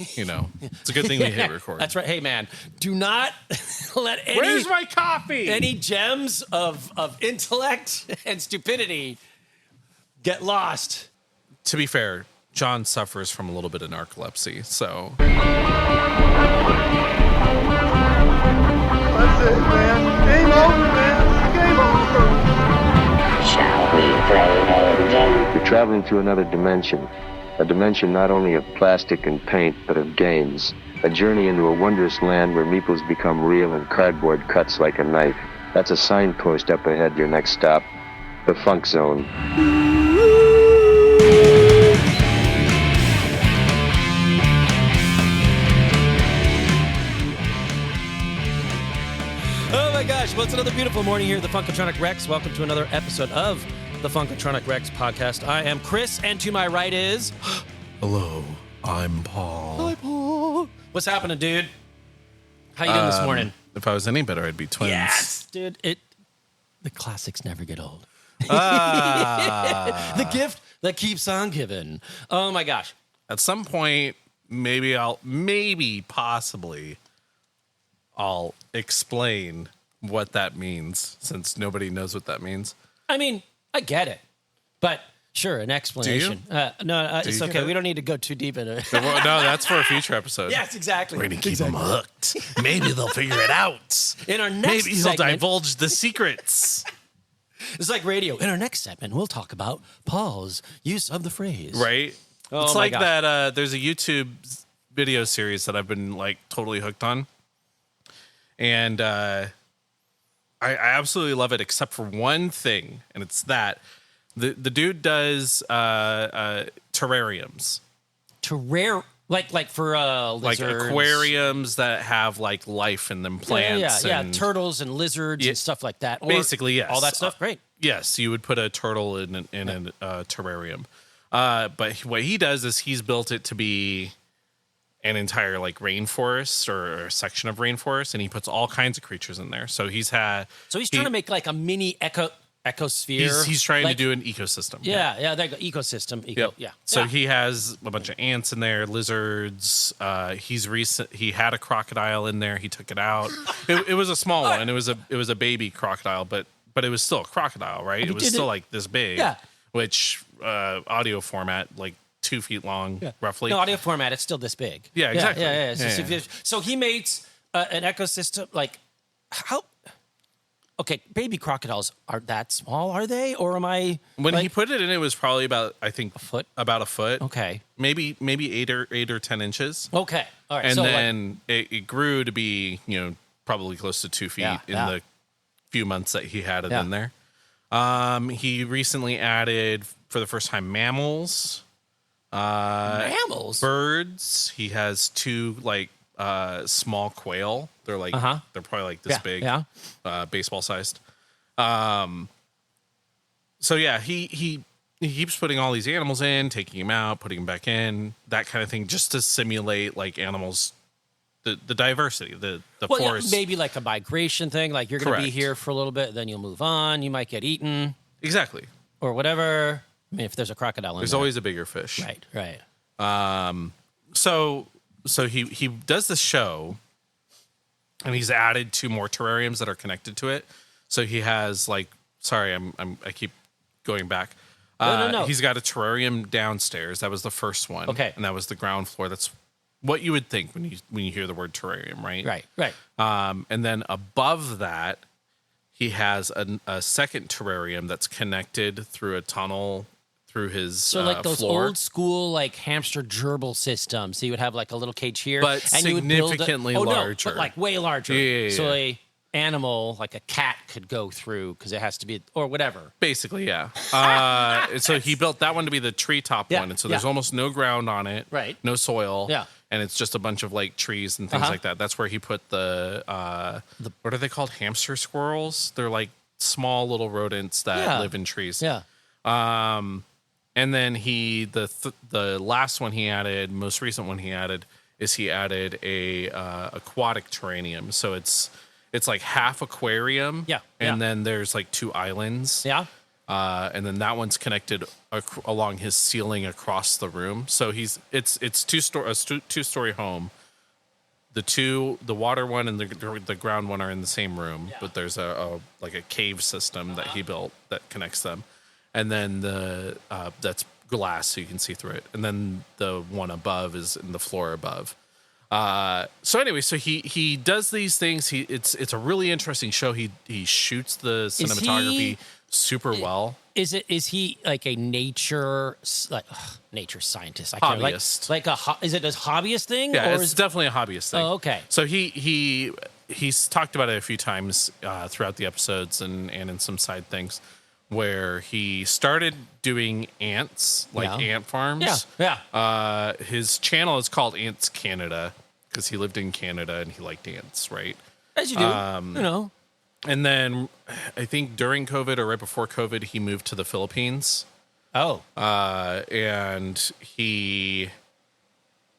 You know, it's a good thing we hit record. That's right. Hey, man, do not let Where's my coffee? any gems of intellect and stupidity get lost. To be fair, John suffers from a little bit of narcolepsy, so. That's it, man. Game over, man. Game over. Shall we play a game? You're traveling to another dimension. A dimension not only of plastic and paint, but of games. A journey into a wondrous land where meeples become real and cardboard cuts like a knife. That's a signpost up ahead, your next stop. The Funk Zone. Oh my gosh, well, it's another beautiful morning here at the Funkatronic Rex. Welcome to another episode of the Funkatronic Rex podcast. I am Chris, and to my right is... Hello, I'm Paul. Hi, Paul. What's happening, dude? How you doing this morning? If I was any better, I'd be twins. Yes, dude. The classics never get old. Ah. The gift that keeps on giving. Oh my gosh. At some point, possibly, I'll explain what that means, since nobody knows what that means. I mean, I get it, but sure, an explanation. No, it's okay. We don't need to go too deep into it. No, that's for a future episode. Yes, exactly. We're going to keep them hooked. Maybe they'll figure it out. In our next Maybe he'll segment, divulge the secrets. It's like radio. In our next segment, we'll talk about Paul's use of the phrase. Right? Oh, it's my like gosh. that. There's a YouTube video series that I've been like totally hooked on. And I absolutely love it, except for one thing, and it's that the dude does terrariums, like for lizards. like aquariums that have like life in them, plants, yeah, and turtles and lizards and stuff like that. Or basically, yes, all that stuff. Great. Yes, you would put a turtle in a terrarium, but what he does is he's built it to be an entire like rainforest or a section of rainforest, and he puts all kinds of creatures in there. So he's trying to make like a mini ecosphere. He's trying to do an ecosystem. Yeah, there you go. Ecosystem. Yep. Yeah. So he has a bunch of ants in there, lizards. He had a crocodile in there. He took it out. It was a small one. It was a baby crocodile, but it was still a crocodile, right? It was still like this big. Yeah. Which audio format, like 2 feet long, roughly. No, audio format, it's still this big. Yeah, exactly. Yeah. Yeah. So he makes an ecosystem, like, how... Okay, baby crocodiles are that small, are they? Or am I... When he put it in, it was probably about, I think... A foot? About a foot. Okay. Maybe 8 or 10 inches. Okay, all right. And so then it grew to be, probably close to 2 feet in the few months that he had it in there. He recently added, for the first time, mammals. Mammals? Birds. He has 2 like small quail. They're like they're probably like this big, baseball sized. So yeah, he keeps putting all these animals in, taking them out, putting them back in, that kind of thing, just to simulate like animals, the diversity, the forest. Yeah, maybe like a migration thing. Like you're going to be here for a little bit, then you'll move on. You might get eaten. Exactly. Or whatever. I mean, if there's a crocodile in there's always a bigger fish. Right. So he does this show, and he's added 2 more terrariums that are connected to it. So he has like, sorry, I keep going back. No. He's got a terrarium downstairs. That was the first one. Okay, and that was the ground floor. That's what you would think when you hear the word terrarium, right? Right. And then above that, he has a second terrarium that's connected through a tunnel through his like those floor. old school like hamster gerbil systems. So you would have like a little cage here, but and significantly larger. But like way larger. Yeah. So a animal like a cat could go through because it has to be or whatever. Basically, yeah. So he built that one to be the treetop one, and so there's almost no ground on it, right? No soil, yeah. And it's just a bunch of like trees and things like that. That's where he put the what are they called? Hamster squirrels. They're like small little rodents that live in trees. Yeah. And then the last one he added, most recent one he added, is he added a aquatic terrarium. So it's like half aquarium. Yeah. And then there's like 2 islands. Yeah. and then that one's connected along his ceiling across the room. So it's two-story home. The water one and the ground one are in the same room, but there's a cave system that he built that connects them, and then that's glass so you can see through it, and then the one above is in the floor above. So anyway, so he does these things. It's a really interesting show. He shoots the cinematography super well. Is he like a nature scientist? Hobbyist. Is it a hobbyist thing? Yeah, or it's definitely a hobbyist thing. Oh, okay. So he's talked about it a few times throughout the episodes and in some side things where he started doing ants, ant farms. Yeah. His channel is called Ants Canada because he lived in Canada and he liked ants, right? As you do, And then I think during COVID or right before COVID, he moved to the Philippines. Oh. And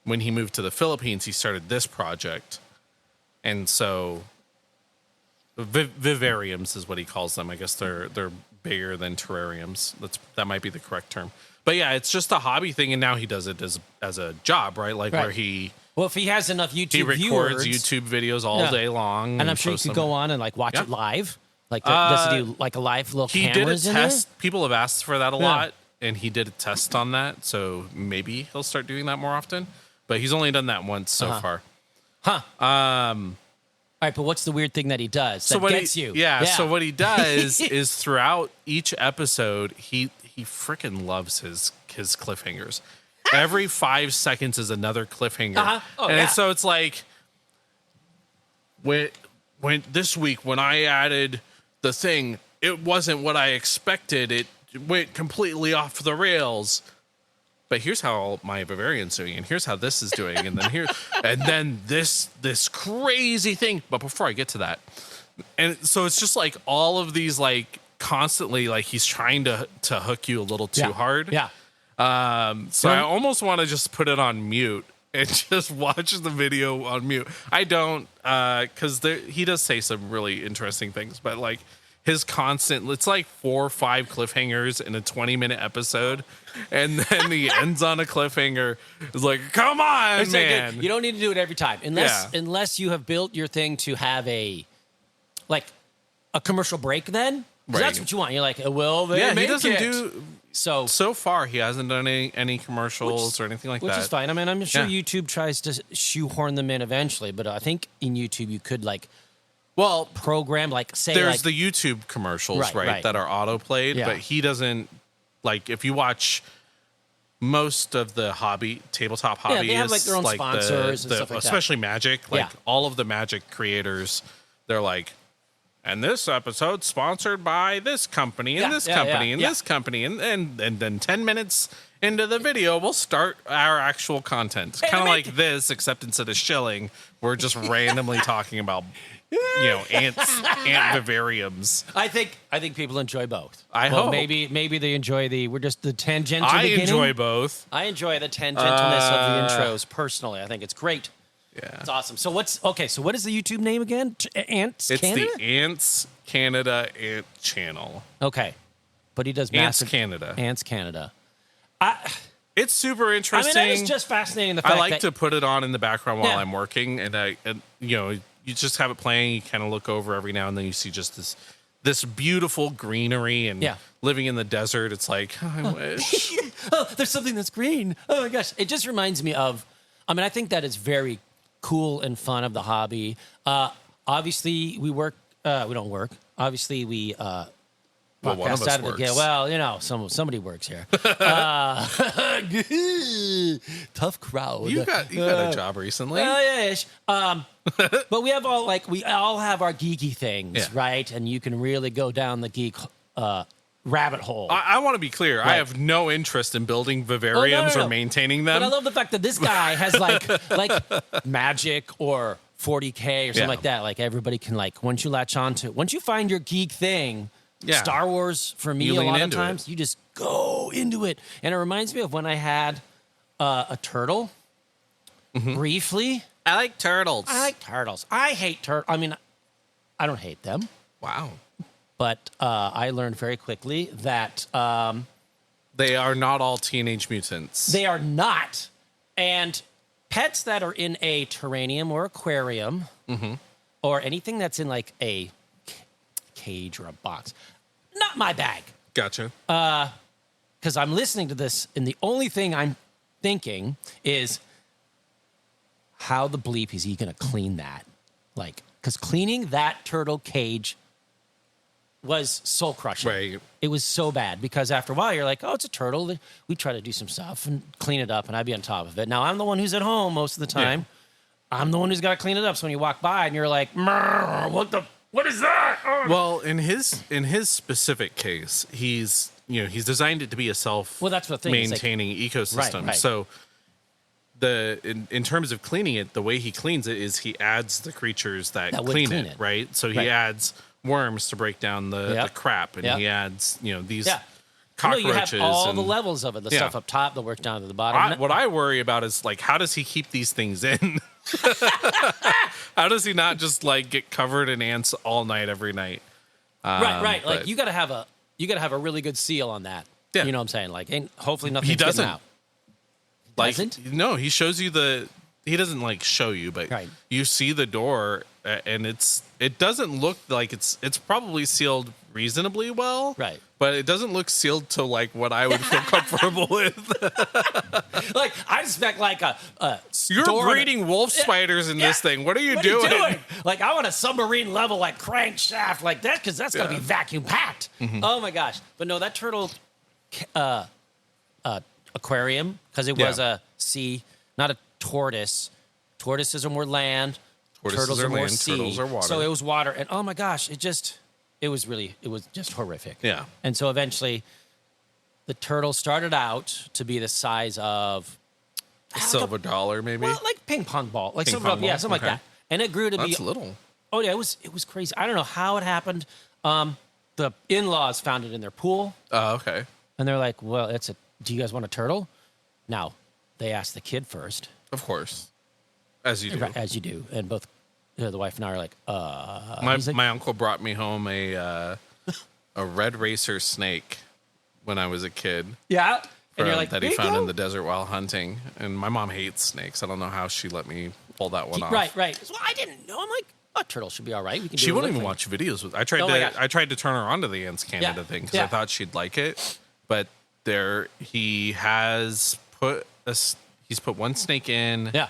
when he moved to the Philippines, he started this project. And so vivariums is what he calls them. I guess they're bigger than terrariums. That might be the correct term. But yeah, it's just a hobby thing, and now he does it as a job, right? Where he... Well, if he has enough YouTube viewers... He records YouTube videos all day long. And I'm sure you could go on and watch it live. Does he do a live little cameras He did a test. In there? People have asked for that a lot, and he did a test on that. So maybe he'll start doing that more often. But he's only done that once so far. Huh. All right, but what's the weird thing that he does that gets you? Yeah, so what he does is throughout each episode, he freaking loves his cliffhangers. Every 5 seconds is another cliffhanger. So it's like when this week when I added the thing, it wasn't what I expected. It went completely off the rails. But here's how my Bavarian's doing, and here's how this is doing, and then this crazy thing. But before I get to that, and so it's just all of these constantly he's trying to hook you a little too hard. Yeah. So I almost want to just put it on mute and just watch the video on mute. I don't, because he does say some really interesting things, but his constant, it's 4 or 5 cliffhangers in a 20-minute episode, and then he ends on a cliffhanger. It's come on, man. You don't need to do it every time, unless you have built your thing to have a commercial break. Then that's what you want. You're he doesn't do. So far, he hasn't done any commercials or anything like that. Which is fine. I mean, I'm sure YouTube tries to shoehorn them in eventually, but I think in YouTube you could program there's the YouTube commercials right that are auto played, but he doesn't if you watch most of the tabletop hobbyists, they have their own sponsors and stuff like especially that. Magic, all of the Magic creators, they're and this episode sponsored by this company and this company and this company, and then 10 minutes into the video we'll start our actual content. Kind of like this, except instead of shilling, we're just randomly talking about ant vivariums. I think people enjoy both. I hope. Maybe they enjoy we're just the tangential beginning. I enjoy both. I enjoy the tangentialness of the intros personally. I think it's great. Yeah. It's awesome. So what is the YouTube name again? Ants Canada? It's the Ants Canada Ant Channel. Okay. But he does Ants Canada. Ants Canada. It's super interesting. I mean, it's just fascinating the fact I like to put it on in the background while I'm working, and you just have it playing. You kind of look over every now and then. You see just this beautiful greenery and living in the desert. It's I wish. There's something that's green. Oh my gosh! It just reminds me of. I mean, I think that is very cool and fun of the hobby. Obviously, we work. We don't work. Obviously, we. Well, one of us works. Well, somebody works here. Tough crowd. You got a job recently. But we all have our geeky things, right? And you can really go down the geek rabbit hole. I want to be clear. Right. I have no interest in building vivariums or maintaining them. But I love the fact that this guy has Magic or 40K or something like that. Everybody can once you find your geek thing. Yeah. Star Wars, for me, a lot of times, you just go into it. And it reminds me of when I had a turtle, briefly. I like turtles. I hate turtles. I mean, I don't hate them. Wow. But I learned very quickly that they are not all teenage mutants. They are not. And pets that are in a terrarium or aquarium or anything that's in like a cage or a box, not my bag. Gotcha. Because I'm listening to this, and the only thing I'm thinking is, how the bleep is he going to clean that? Like, because cleaning that turtle cage was soul crushing. Right. It was so bad because after a while you're like, oh, it's a turtle. We try to do some stuff and clean it up, and I'd be on top of it. Now I'm the one who's at home most of the time. Yeah. I'm the one who's got to clean it up. So when you walk by and you're like, what is that? Oh. Well, in his specific case, he's designed it to be a self-maintaining ecosystem. Right. So in terms of cleaning it, the way he cleans it is he adds the creatures that clean it, right? So he adds worms to break down the crap, and he adds these cockroaches. You have all the levels of it. The stuff up top that works down to the bottom. What I worry about is like, how does he keep these things in? How does he not just like get covered in ants all night every night? Right. Like you got to have a really good seal on that. Yeah. You know what I'm saying? Like, and hopefully nothing's getting out. Like, doesn't? No, he shows you he doesn't like show you, but you see the door, and it doesn't look like it's probably sealed reasonably well, right? But it doesn't look sealed to like what I would feel comfortable with. Like I expect like a you're breeding wolf spiders in this thing. What are you doing? Like I want a submarine level like crankshaft like that because that's gonna be vacuum packed. Mm-hmm. Oh my gosh! But no, that turtle aquarium because it was a sea, not a tortoise. Tortoises are more land. Turtles are more sea. Turtles are water. So it was water, and oh my gosh, it was just horrific. Yeah. And so eventually, the turtle started out to be the size of silver dollar, maybe. Well, like ping pong ball, like something like that. And it grew to be that's little. Oh yeah, it was crazy. I don't know how it happened. The in-laws found it in their pool. Oh, okay. And they're like, "Well, do you guys want a turtle?" Now, they asked the kid first. Of course. As you do. As you do. And both the wife and I are like, My uncle brought me home a red racer snake when I was a kid. Yeah. And you're like, that he found in the desert while hunting. And my mom hates snakes. I don't know how she let me pull that one off. Right. Well, I didn't know. I'm like, a turtle should be all right. She wouldn't even watch videos with. I tried to turn her onto the Ants Canada thing because I thought she'd like it. But he's put one snake in. Yeah.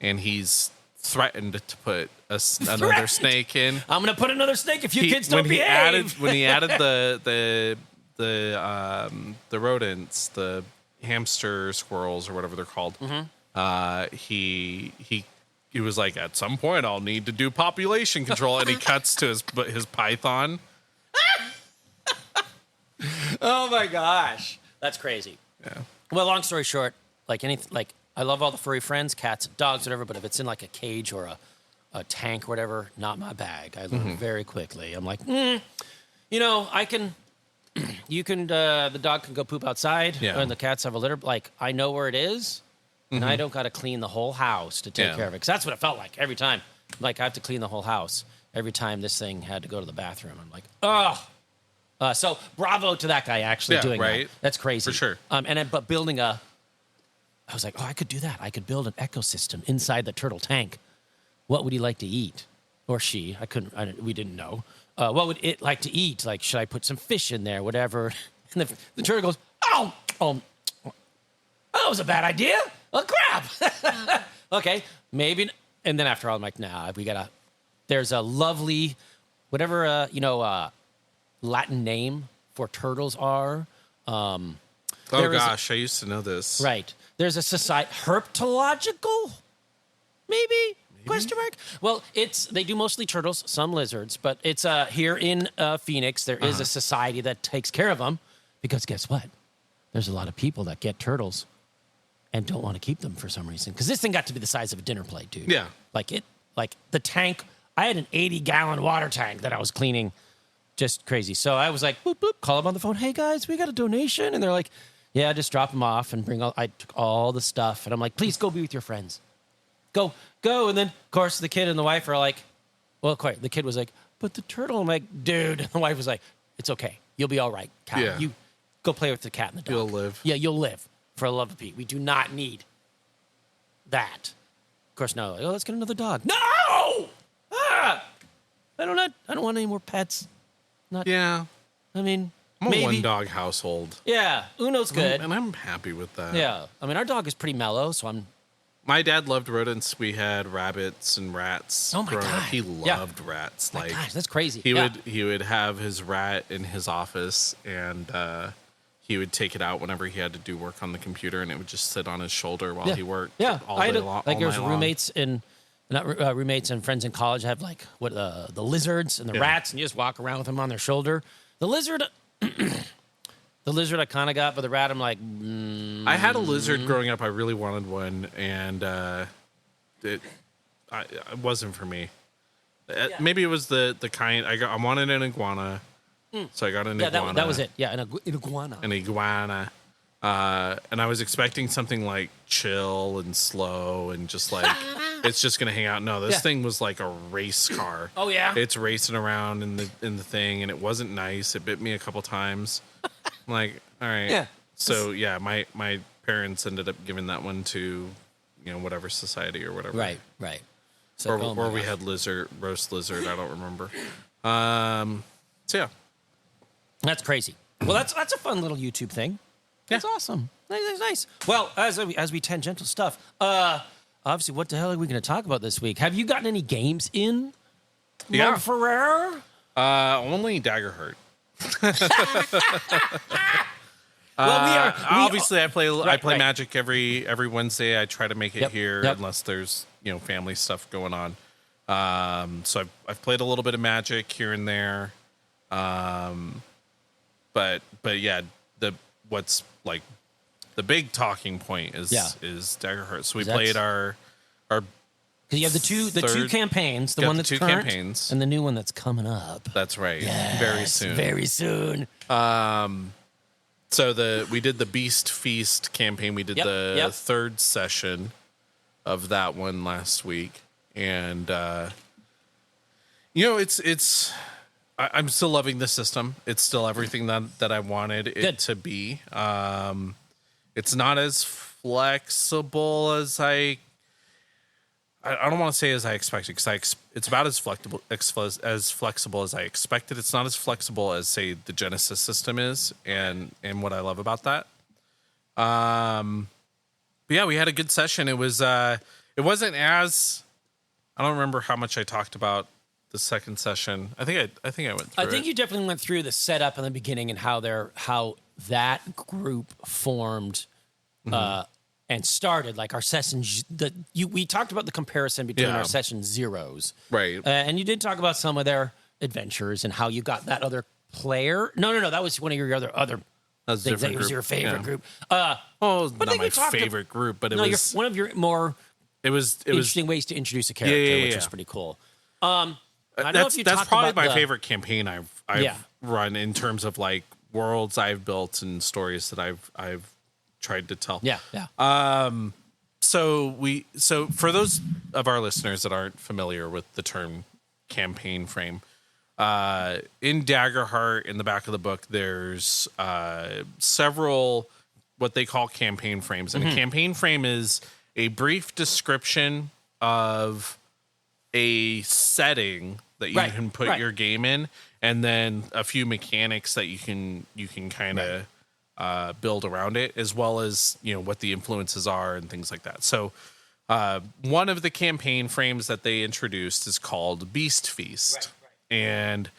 And he's threatened to put another snake in. I'm going to put another snake if you kids don't behave. When he added the rodents, the hamster squirrels or whatever they're called, he was like, at some point I'll need to do population control, and he cuts to his python. Oh my gosh, that's crazy. Yeah. Well, long story short, I love all the furry friends, cats, dogs, whatever, but if it's in like a cage or a tank or whatever, not my bag. I learned very quickly. I'm like, I can, the dog can go poop outside and the cats have a litter. Like, I know where it is and I don't got to clean the whole house to take care of it. Because that's what it felt like every time. Like, I have to clean the whole house every time this thing had to go to the bathroom. I'm like, oh. So bravo to that guy actually doing that. That's crazy. For sure. But building I was like, I could do that. I could build an ecosystem inside the turtle tank. What would he like to eat? Or she? We didn't know. What would it like to eat? Like, should I put some fish in there? Whatever. And the turtle goes, that was a bad idea. Oh, crap. Okay, maybe. And then after all, I'm like, nah, there's a lovely, whatever, Latin name for turtles are. Oh, gosh, I used to know this. Right. There's a society, herpetological, maybe? Question mark? Well, they do mostly turtles, some lizards, but it's here in Phoenix, there is a society that takes care of them because guess what? There's a lot of people that get turtles and don't want to keep them for some reason. Because this thing got to be the size of a dinner plate, dude. Yeah. Like the tank, I had an 80-gallon water tank that I was cleaning. Just crazy. So I was like, boop, boop, call them on the phone. Hey, guys, we got a donation. And they're like, yeah, just drop them off and I took all the stuff. And I'm like, please go be with your friends. Go. And then, of course, the kid and the wife are like, well, quite. The kid was like, but the turtle. I'm like, dude. And the wife was like, it's okay. You'll be all right, Cal. Yeah. You go play with the cat and the dog. You'll live. Yeah, you'll live. For the love of Pete. We do not need that. Of course, no. Oh, let's get another dog. No! Ah! I don't want any more pets. Yeah. I mean, I'm a maybe. one-dog household. Yeah, Uno's good. And I'm happy with that. Yeah. I mean, our dog is pretty mellow, so I'm... My dad loved rodents. We had rabbits and rats. Oh, my God. Up. He loved rats. My like, gosh, that's crazy. He would have his rat in his office, and he would take it out whenever he had to do work on the computer, and it would just sit on his shoulder while he worked. Yeah, all day long. Like there's roommates and friends in college have like the lizards and the rats, and you just walk around with them on their shoulder. The lizard. The lizard I kind of got, but the rat I'm like... I had a lizard growing up. I really wanted one, and it wasn't for me. Maybe it was the kind... I wanted an iguana, so I got an iguana. That was it. Yeah, an iguana. An iguana. And I was expecting something like chill and slow and just like... it's just going to hang out. No, this thing was like a race car. Oh, yeah? It's racing around in the thing, and it wasn't nice. It bit me a couple times. I'm like, all right. Yeah. So, yeah, my parents ended up giving that one to, whatever society or whatever. Right. So, or we had roast lizard. I don't remember. So, yeah. That's crazy. Well, that's a fun little YouTube thing. That's awesome. That's nice. Well, as we tangential stuff, obviously, what the hell are we going to talk about this week? Have you gotten any games in? Yeah. Ferrer? Only Daggerheart. Well, obviously I play Magic every Wednesday. I try to make it here unless there's family stuff going on. So I've played a little bit of Magic here and there. But yeah, what's like the big talking point is Daggerheart. So we played our because you have the two campaigns, the one that's current and the new one that's coming up. That's right. Yes, very soon. So we did the Beast Feast campaign. We did the third session of that one last week, and it's I'm still loving the system. It's still everything that I wanted it to be. It's not as flexible as I don't want to say as I expected, because it's about as flexible as I expected. It's not as flexible as, say, the Genesis system is, and what I love about that. But yeah, we had a good session. It wasn't as, I don't remember how much I talked about the second session. I think I went through. I think you definitely went through the setup in the beginning and how that group formed. And started like our sessions. We talked about the comparison between our session zeros, right? And you did talk about some of their adventures and how you got that other player. No, that was one of your other things. That was your favorite group. But not my favorite group, but it was one of your more. It was interesting ways to introduce a character, which was pretty cool. I don't know if you that's talked probably about my favorite campaign I've run in terms of like worlds I've built and stories that I've tried to tell. Yeah. So for those of our listeners that aren't familiar with the term campaign frame, in Daggerheart, in the back of the book, there's several what they call campaign frames, and a campaign frame is a brief description of a setting that you can put your game in, and then a few mechanics that you can kind of build around it, as well as what the influences are and things like that. So one of the campaign frames that they introduced is called Beast Feast. And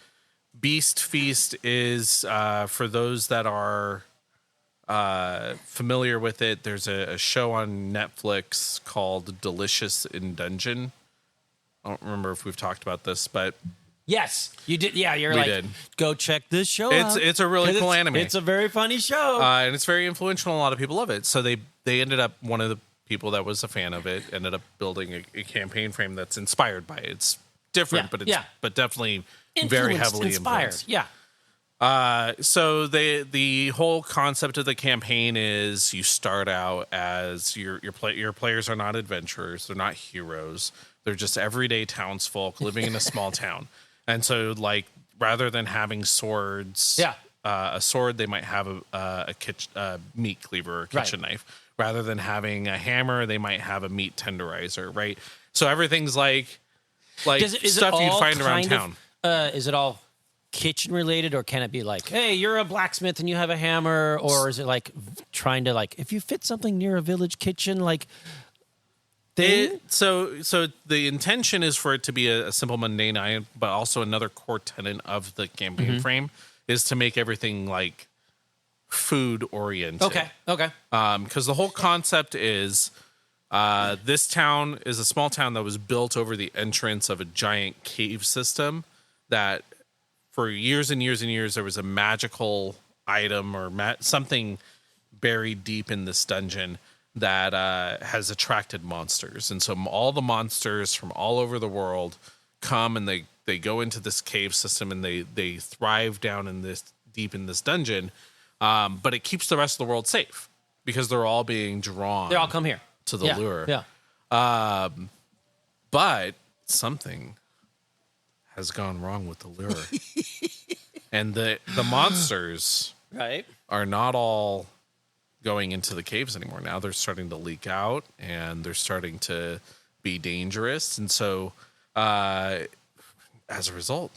Beast Feast is for those that are familiar with it, there's a show on Netflix called Delicious in Dungeon. I don't remember if we've talked about this, but yes, you did. Yeah, we did. Go check this show out. It's a really cool anime. It's a very funny show. And it's very influential, and a lot of people love it. So they ended up, one of the people that was a fan of it ended up building a campaign frame that's inspired by it. It's different, but definitely very heavily influenced. Yeah. So the whole concept of the campaign is you start out as your players are not adventurers, they're not heroes, they're just everyday townsfolk living in a small town. And so, like, rather than having swords, a sword, they might have a meat cleaver or kitchen knife. Rather than having a hammer, they might have a meat tenderizer, right? So everything's like stuff you'd find around town. Is it all kitchen related, or can it be like, hey, you're a blacksmith and you have a hammer, or is it like trying to like, if you fit something near a village kitchen, like thing? So the intention is for it to be a simple mundane item, but also another core tenet of the campaign frame is to make everything like food oriented. Okay. Because the whole concept is this town is a small town that was built over the entrance of a giant cave system that for years and years and years there was a magical item or something buried deep in this dungeon that has attracted monsters. And so all the monsters from all over the world come and they go into this cave system and they thrive down in this deep in this dungeon. But it keeps the rest of the world safe because they're all being drawn. They all come here to the lure. Yeah. But something has gone wrong with the lure. And the monsters are not all going into the caves anymore. Now they're starting to leak out and they're starting to be dangerous. And so as a result,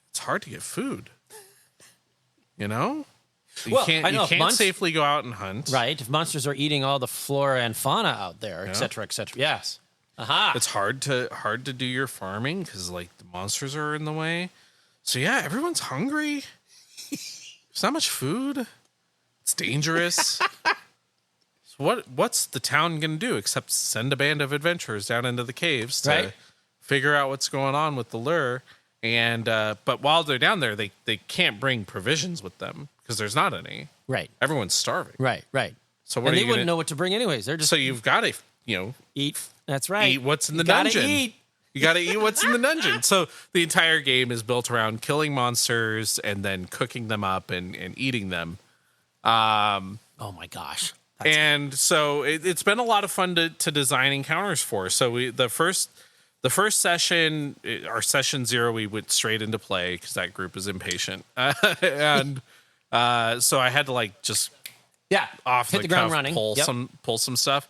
it's hard to get food. You can't safely go out and hunt. Right. If monsters are eating all the flora and fauna out there, et cetera, et cetera. Yes. Aha. It's hard to do your farming because like the monsters are in the way. So yeah, everyone's hungry. There's not much food. It's dangerous. So what's the town gonna do except send a band of adventurers down into the caves to figure out what's going on with the lure? And but while they're down there, they can't bring provisions with them because there's not any. Right. Everyone's starving. Right. So they wouldn't know what to bring anyways. They're just so you've got to eat. That's right. Eat what's in the dungeon. You got to eat what's in the dungeon. So the entire game is built around killing monsters and then cooking them up and eating them. Oh my gosh. So it's been a lot of fun to design encounters for. So the first session, our session 0, we went straight into play because that group is impatient. So I had to like just off hit the ground running, pull some stuff.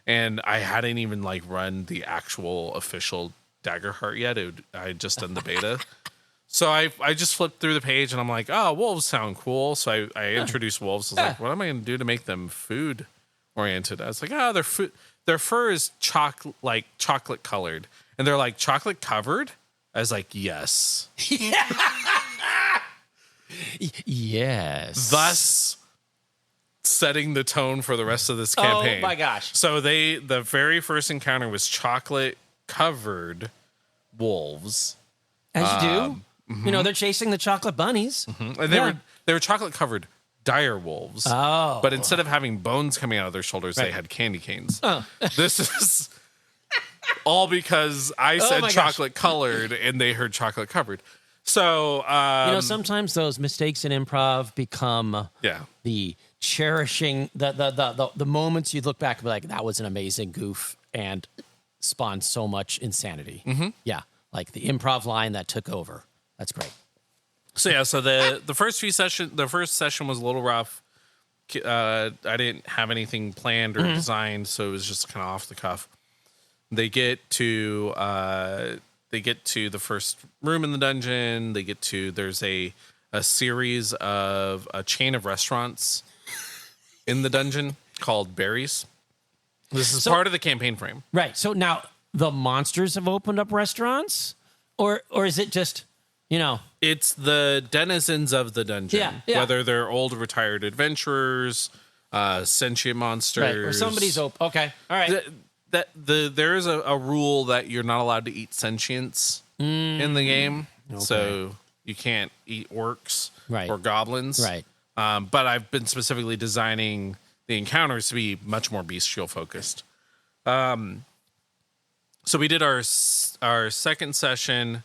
And I hadn't even like run the actual official Daggerheart yet. I had just done the beta. So I just flipped through the page and I'm like, oh, wolves sound cool. So I introduced wolves. I was like, what am I going to do to make them food oriented? I was like, their fur is chocolate colored. And they're like, chocolate covered? I was like, yes. Yes. Thus setting the tone for the rest of this campaign. Oh my gosh. So the very first encounter was chocolate covered wolves. As you do. They're chasing the chocolate bunnies. And they were chocolate covered dire wolves. Oh. But instead of having bones coming out of their shoulders, they had candy canes. Oh. This is all because I said chocolate colored and they heard chocolate covered. So sometimes those mistakes in improv become the cherishing the moments you look back and be like, that was an amazing goof and spawned so much insanity. Yeah. Like the improv line that took over. That's great. So the first session was a little rough. I didn't have anything planned or designed, so it was just kind of off the cuff. They get to the first room in the dungeon. There's a series of a chain of restaurants in the dungeon called Berries. This is part of the campaign frame. Right. So now the monsters have opened up restaurants, or is it just, It's the denizens of the dungeon. Yeah. Whether they're old retired adventurers, sentient monsters. Right. Or somebody's open. Okay. All right. There is a rule that you're not allowed to eat sentients in the game. Okay. So you can't eat orcs or goblins. Right. But I've been specifically designing the encounters to be much more bestial focused. So we did our second session,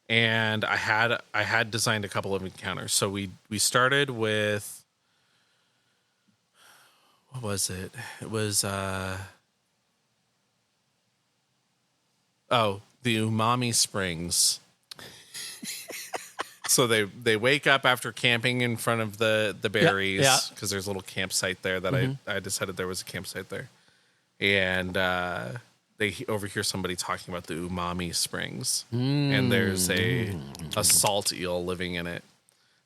and I had designed a couple of encounters. So we started with, what was it? It was the Umami Springs So they wake up after camping in front of the berries because there's a little campsite there that I decided there was a campsite there, and they overhear somebody talking about the umami springs, and there's a salt eel living in it.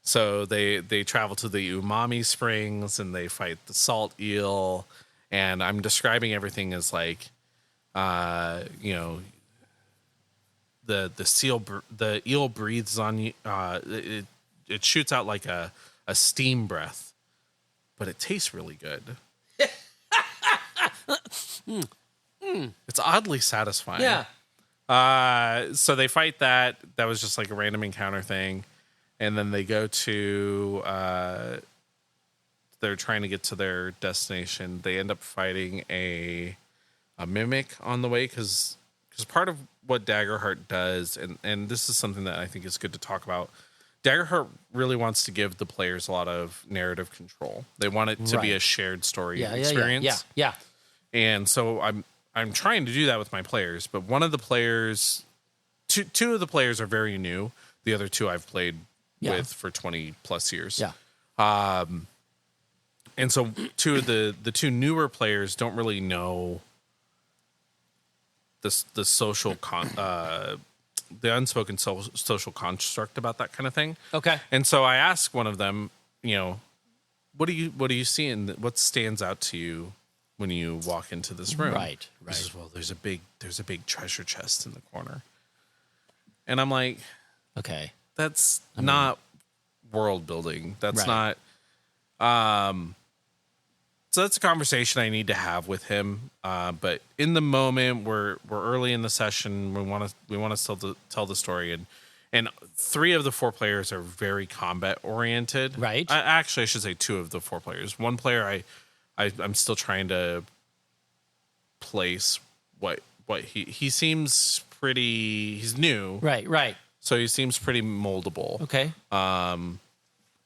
So they travel to the umami springs and they fight the salt eel, and I'm describing everything as like, you know, the eel breathes on you. It shoots out like a steam breath, but it tastes really good. It's oddly satisfying. Yeah. So they fight that. That was just like a random encounter thing. And then they go to, they're trying to get to their destination. They end up fighting a mimic on the way because part of what Daggerheart does, and this is something that I think is good to talk about, Daggerheart really wants to give the players a lot of narrative control. They want it to be a shared story experience. Yeah. And so I'm trying to do that with my players, but one of the players, two of the players are very new. The other two I've played with for 20 plus years. Yeah. And so the two newer players don't really know the social the unspoken social construct about that kind of thing. Okay. And so I asked one of them, you know, what do you see and what stands out to you when you walk into this room? Right. He says, well, there's a big treasure chest in the corner. And I'm like, okay, that's not world building. That's not. So that's a conversation I need to have with him. But in the moment, we're early in the session. We want to still tell the story, and 3 of the 4 players are very combat oriented. Right. Actually, I should say 2 of the 4 players. One player, I'm still trying to place what he seems pretty. He's new. Right. So he seems pretty moldable. Okay.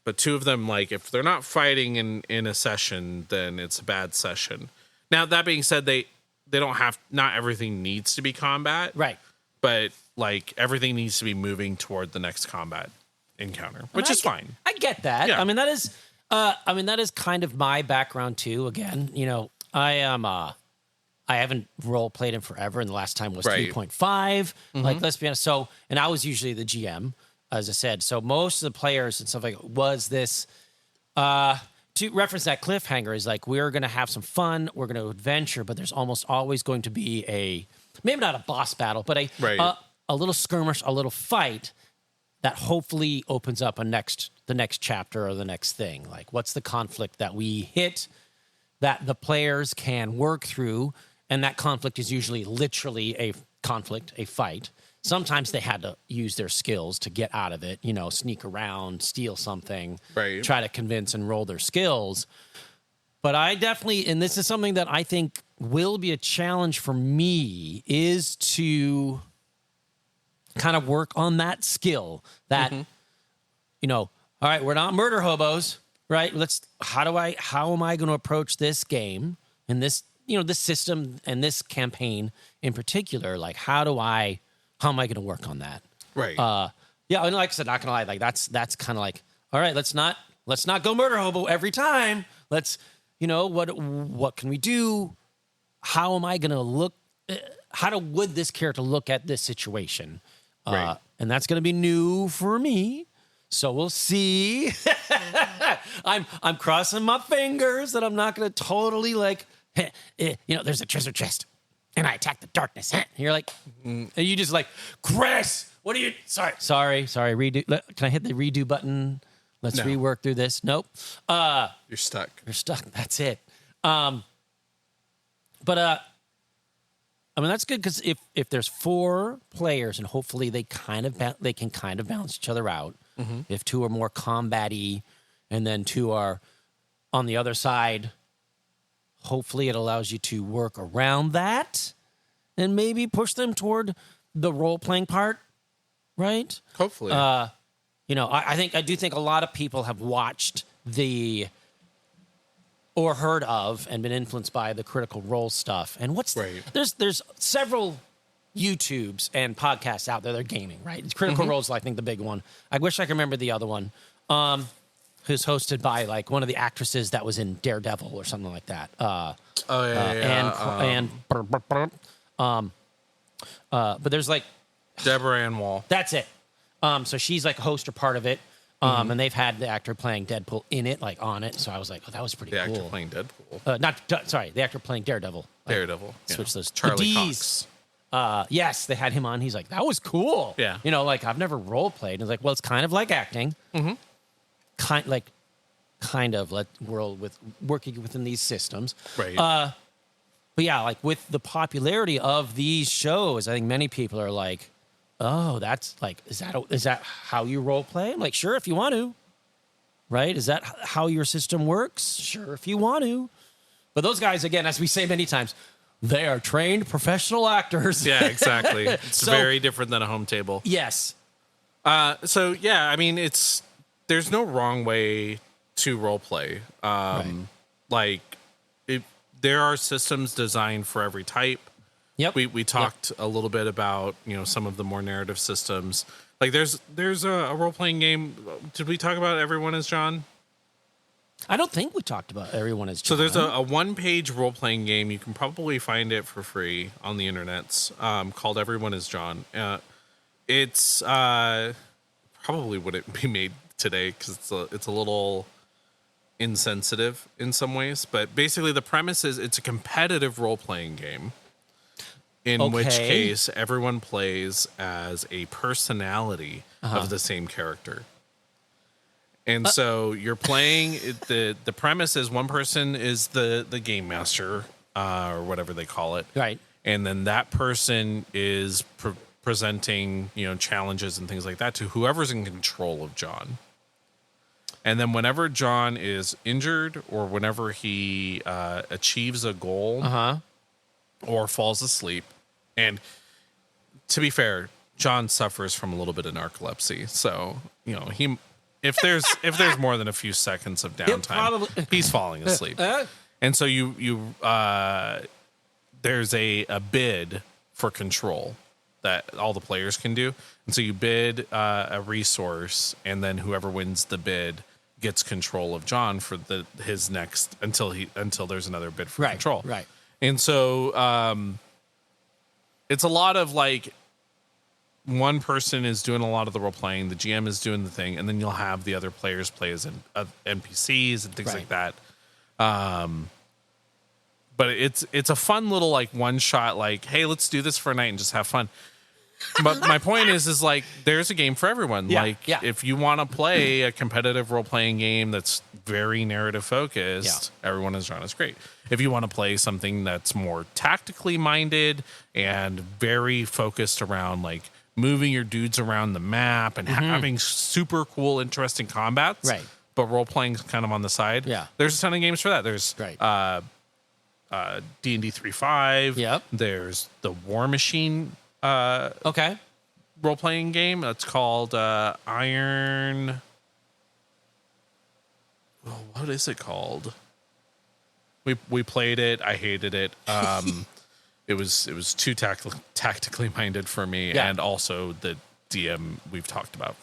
But 2 of them, like, if they're not fighting in a session, then it's a bad session. Now, that being said, they don't have, not everything needs to be combat. Right. But, like, everything needs to be moving toward the next combat encounter, which is fine. I get that. Yeah. I mean, that is kind of my background too. Again, you know, I haven't role played in forever, and the last time was 3.5. Like, let's be honest. So, and I was usually the GM, as I said. So most of the players and stuff like was this. To reference that cliffhanger is like, we're going to have some fun, we're going to adventure, but there's almost always going to be maybe not a boss battle, but a little skirmish, a little fight that hopefully opens up the next chapter or the next thing. Like, what's the conflict that we hit that the players can work through? And that conflict is usually literally a conflict, a fight. Sometimes they had to use their skills to get out of it, you know, sneak around, steal something, try to convince and roll their skills. But I definitely, and this is something that I think will be a challenge for me, is to kind of work on that skill that, you know, all right, we're not murder hobos, right? How am I going to approach this game and this, you know, this system and this campaign in particular? Like, how am I going to work on that? Right. Yeah. And like I said, not gonna lie, like that's kind of like, all right, let's not go murder hobo every time. Let's, you know, what can we do? How am I going to look? Would this character look at this situation? Right. And that's going to be new for me. So we'll see. I'm crossing my fingers that I'm not going to totally like, you know, there's a treasure chest and I attack the darkness. And you're like, and you just like, Chris, what are you? Sorry. Redo. Can I hit the redo button? Let's rework through this. Nope. You're stuck. That's it. But I mean, that's good because if there's 4 players and hopefully they can kind of balance each other out. If 2 are more combat-y and then 2 are on the other side, hopefully it allows you to work around that and maybe push them toward the role-playing part, right? Hopefully. You know, I do think a lot of people have watched or heard of and been influenced by the Critical Role stuff. And there's several YouTubes and podcasts out there. They're gaming, right? Critical Role is, I think, the big one. I wish I could remember the other one, who's hosted by like one of the actresses that was in Daredevil or something like that. But there's like Deborah Ann Wall. That's it. So she's like a host or part of it. And they've had the actor playing Deadpool in it, like on it. So I was like, oh, that was pretty cool. The actor playing Deadpool. The actor playing Daredevil. Daredevil. Switch those. Charlie Cox. Yes, they had him on. He's like, that was cool. Yeah. You know, like I've never role played. And it's like, well, it's kind of like acting. Kind of like world with working within these systems. Right. But yeah, like with the popularity of these shows, I think many people are like, oh, that's like, is that how you role play? I'm like, sure, if you want to. Right? Is that how your system works? Sure, if you want to. But those guys, again, as we say many times, they are trained professional actors. Yeah, exactly. It's very different than a home table. Yes. So yeah, I mean, there's no wrong way to role play. Like there are systems designed for every type. Yep. We talked a little bit about, some of the more narrative systems. Like there's a role playing game. Did we talk about Everyone is John? I don't think we talked about Everyone is John. So there's a one-page role playing game. You can probably find it for free on the internets, called Everyone is John. It's probably wouldn't be made today because it's a little insensitive in some ways. But basically, the premise is it's a competitive role playing game. In which case, everyone plays as a personality of the same character. And so you're playing, the premise is one person is the game master, or whatever they call it. Right. And then that person is presenting, challenges and things like that to whoever's in control of John. And then whenever John is injured or whenever he achieves a goal or falls asleep, and to be fair, John suffers from a little bit of narcolepsy, so if there's more than a few seconds of downtime, he's falling asleep. And so you there's a bid for control that all the players can do, and so you bid a resource, and then whoever wins the bid gets control of John for his next until there's another bid for control. Right. And so it's a lot of like one person is doing a lot of the role playing, the GM is doing the thing, and then you'll have the other players play as NPCs and things like that. But it's a fun little like one shot, like, hey, let's do this for a night and just have fun. But my point is like there's a game for everyone. If you want to play a competitive role playing game that's very narrative focused, Everyone is John is great. If you want to play something that's more tactically minded and very focused around like moving your dudes around the map and having super cool, interesting combats, but role playing kind of on the side. Yeah, there's a ton of games for that. There's D&D 3.5. Yep. There's the War Machine. Role playing game that's called Iron. Oh, what is it called? We played it. I hated it. It was too tactically minded for me, and also the DM we've talked about.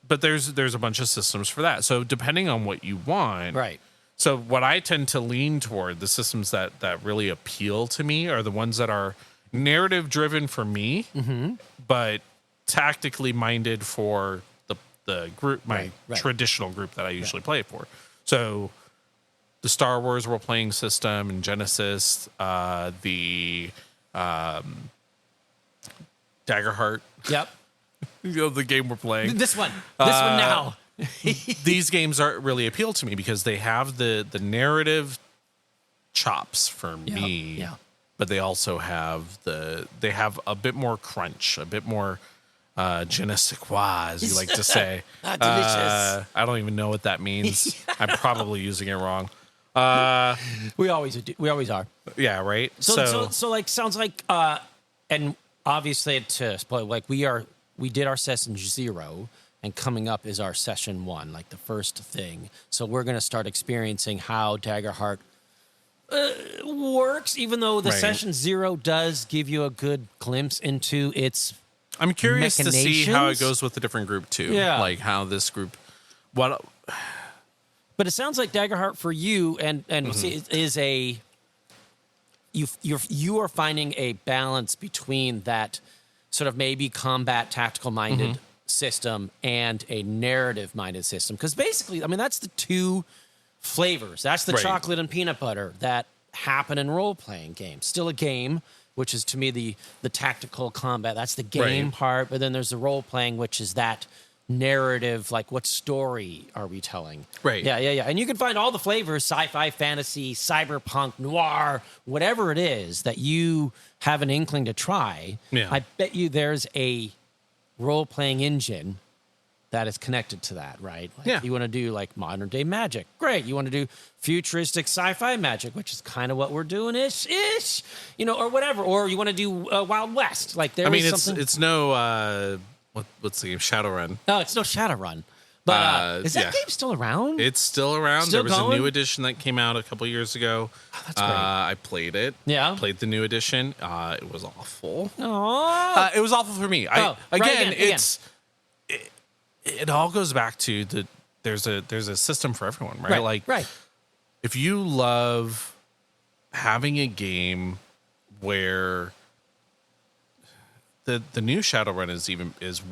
But there's a bunch of systems for that. So depending on what you want, right. So what I tend to lean toward, the systems that really appeal to me are the ones that are narrative driven for me, but tactically minded for the group, my traditional group that I usually play for. So the Star Wars role playing system and Genesis, the Daggerheart. Yep. The game we're playing. This one now. These games are really appeal to me because they have the narrative chops for me, but they also have they have a bit more crunch, a bit more je ne sais quoi, as you like to say. Delicious. I don't even know what that means. I'm probably using it wrong. We always do. We always are. Yeah, right. So like sounds like and obviously to spoil, like we did our session 0. And coming up is our session 1, like the first thing. So we're going to start experiencing how Daggerheart works, even though the session 0 does give you a good glimpse into its I'm curious to see how it goes with the different group too. Yeah. Like how this group what But it sounds like Daggerheart for you and is a you are finding a balance between that sort of maybe combat tactical minded system and a narrative minded system, because basically, I mean, that's the two flavors. That's the chocolate and peanut butter that happen in role playing games. Still a game, which is to me the tactical combat. That's the game part, but then there's the role playing, which is that narrative, like what story are we telling? Right. Yeah. And you can find all the flavors: sci-fi, fantasy, cyberpunk, noir, whatever it is that you have an inkling to try. Yeah. I bet you there's a role-playing engine that is connected to that, right? Like you want to do like modern day magic. Great. You want to do futuristic sci-fi magic, which is kind of what we're doing ish, or whatever. Or you want to do Wild West. Like something. It's no what's the game? Shadowrun. No, it's no Shadowrun. But is that game still around? It's still around. Still there was going? a new edition that came out a couple years ago. Oh, that's great. I played it. Yeah. Played the new edition. It was awful. Oh. It was awful for me. It all goes back to there's a system for everyone, right? Right. If you love having a game where the new Shadowrun is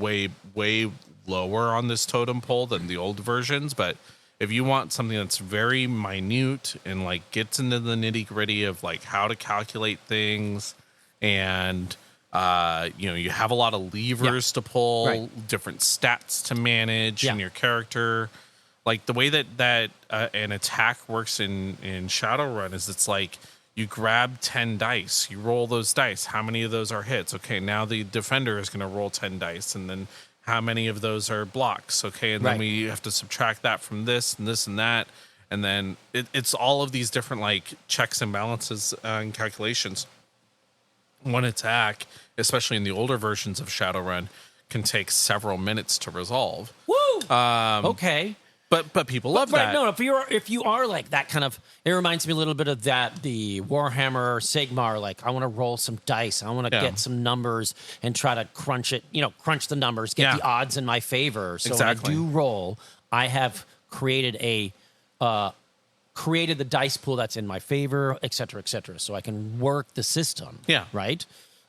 way lower on this totem pole than the old versions, but if you want something that's very minute and like gets into the nitty gritty of like how to calculate things, and you have a lot of levers to pull, different stats to manage in your character, like the way that an attack works in Shadowrun is it's like you grab 10 dice, you roll those dice. How many of those are hits? Okay, now the defender is going to roll 10 dice, and then how many of those are blocks? Okay, and then we have to subtract that from this and this and that. And then it's all of these different like checks and balances and calculations. One attack, especially in the older versions of Shadowrun, can take several minutes to resolve. Woo! Okay. But people love that. No, if you are like that kind of, it reminds me a little bit of the Warhammer Sigmar. Like I want to roll some dice, I want to get some numbers and try to crunch the numbers, get the odds in my favor. So when I do roll, I have created the dice pool that's in my favor, et cetera, so I can work the system. Yeah, right.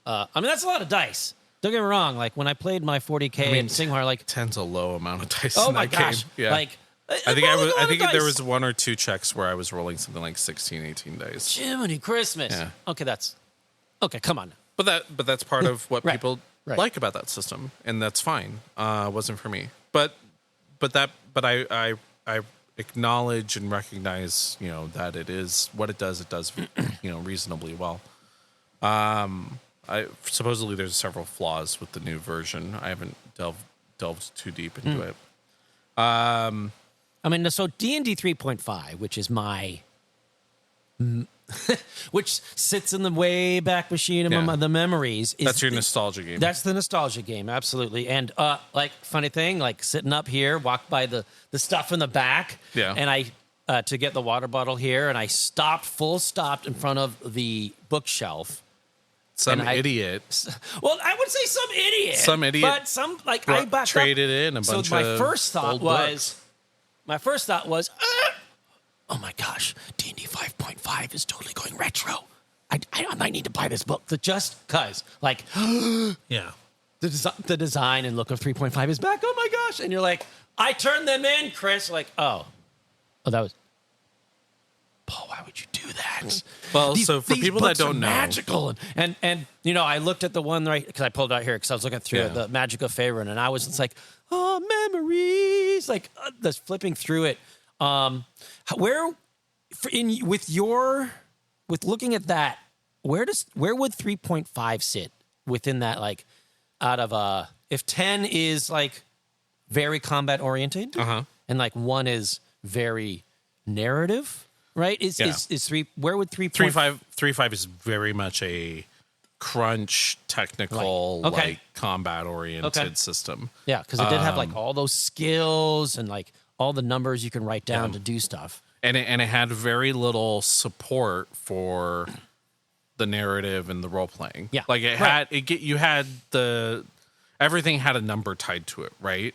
I mean that's a lot of dice. Don't get me wrong. Like when I played my 40K in Sigmar, like 10's a low amount of dice. Oh in my that gosh! Game. Yeah. Like I think there was one or two checks where I was rolling something like 16, 18 dice. Jiminy Christmas. Yeah. Okay, come on. But that's part of what people like about that system, and that's fine. It wasn't for me. But I acknowledge and recognize, that it is what it does. It does, reasonably well. Supposedly there's several flaws with the new version. I haven't delved too deep into it. I mean, so D&D 3.5, which is my, which sits in the way back machine of the memories. That's your nostalgia game. That's the nostalgia game, absolutely. And like funny thing, like sitting up here, walked by the stuff in the back, and I to get the water bottle here, and I stopped in front of the bookshelf. Some idiot. Well, I would say some idiot. But some like I backed traded in a bunch of. So my first thought was, oh my gosh, D&D 5.5 is totally going retro. I might need to buy this book just because, like, yeah, the design and look of 3.5 is back. Oh my gosh! And you're like, I turned them in, Chris. Like, that was. Paul, why would you do that? Well, so for people that don't know, magical and I looked at the one because I pulled it out here because I was looking through the Magic of Faerun, and I was just like, oh, memories, like just flipping through it. With looking at that, where would 3.5 sit within that? Like, out of if 10 is like very combat oriented, and like 1 is very narrative. Right? Is 3? Where would 3.5 is very much a crunch technical like combat oriented system. Yeah, because it did have like all those skills and like all the numbers you can write down to do stuff. and it had very little support for the narrative and the role playing. Yeah, like it had everything had a number tied to it, right?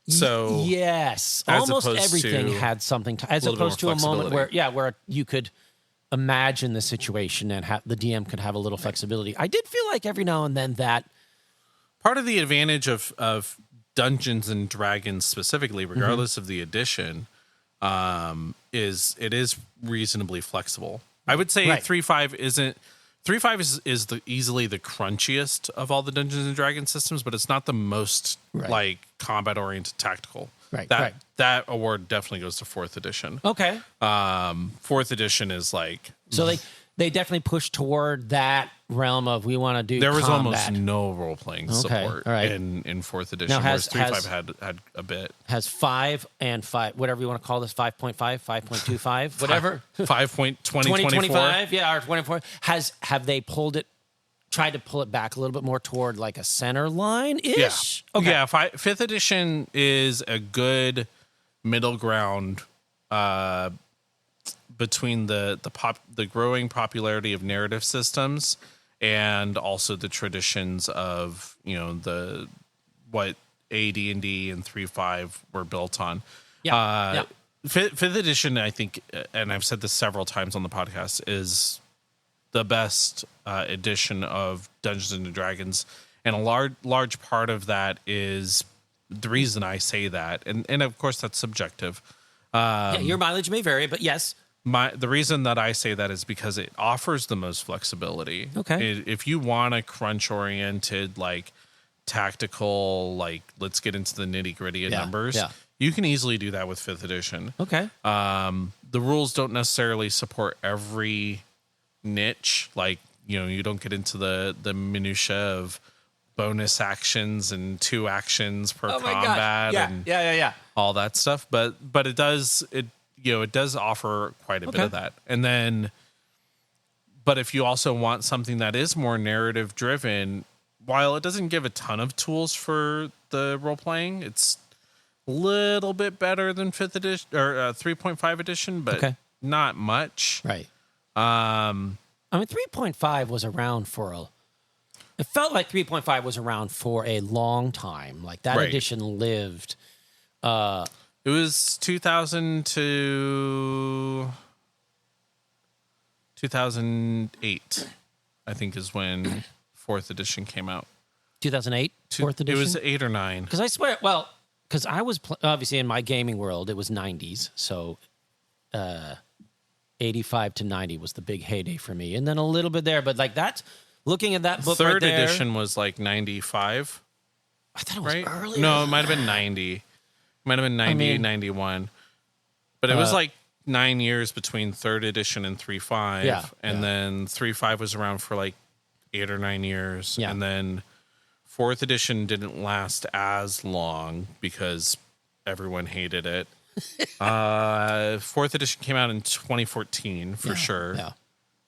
So yes, almost everything had something as opposed to a moment where you could imagine the situation and the DM could have a little flexibility. I did feel like every now and then that part of the advantage of Dungeons and Dragons specifically, regardless of the edition, is it is reasonably flexible. I would say 3.5 isn't. 3.5 is easily the crunchiest of all the Dungeons and Dragons systems, but it's not the most like combat oriented tactical. That award definitely goes to 4th edition. Okay. 4th edition is like so they definitely push toward that realm of we want to do. There was combat. almost no role playing support in 4th edition. Now whereas 3.5 had a bit. Has 5 and 5, whatever you want to call this, 5.5, 5.25, whatever. 5.2025, yeah, or 24. Have they tried to pull it back a little bit more toward like a center line ish? Yeah. Okay. Yeah, 5th edition is a good middle ground between the growing popularity of narrative systems and also the traditions of what AD&D and 3.5 were built on. Yeah. 5th edition, I think, and I've said this several times on the podcast, is the best edition of Dungeons and Dragons, and a large part of that is the reason I say that, and of course that's subjective. Your mileage may vary, but yes. The reason that I say that is because it offers the most flexibility. Okay. If you want a crunch oriented, like tactical, like let's get into the nitty gritty of numbers, you can easily do that with 5th edition. Okay. The rules don't necessarily support every niche. Like, you don't get into the minutia of bonus actions and 2 actions per combat and all that stuff. But it does offer quite a bit of that. And then, but if you also want something that is more narrative driven, while it doesn't give a ton of tools for the role playing, it's a little bit better than 5th edition or 3.5 edition, but not much. Right. 3.5 was around it felt like 3.5 was around for a long time. Like that edition lived. It was 2000 to 2008, I think, is when 4th edition came out. 2008, 4th edition? It was 8 or 9. Because I swear, because I was, obviously in my gaming world, it was 90s. So 85 to 90 was the big heyday for me. And then a little bit there. But like that's, looking at that book 3rd right there. edition was like 95. I thought it was earlier. No, it might have been 90. Might have been 90, 91. But it was like 9 years between 3rd edition and 3.5. And then 3.5 was around for like 8 or 9 years. Yeah. And then 4th edition didn't last as long because everyone hated it. 4th edition came out in 2014 for sure. Yeah.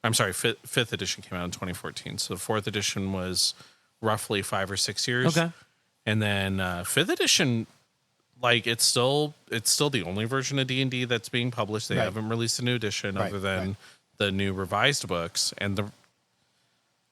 I'm sorry, 5th edition came out in 2014. So 4th edition was roughly 5 or 6 years. Okay. And then 5th edition, like it's still the only version of D&D that's being published. They haven't released a new edition other than the new revised books. And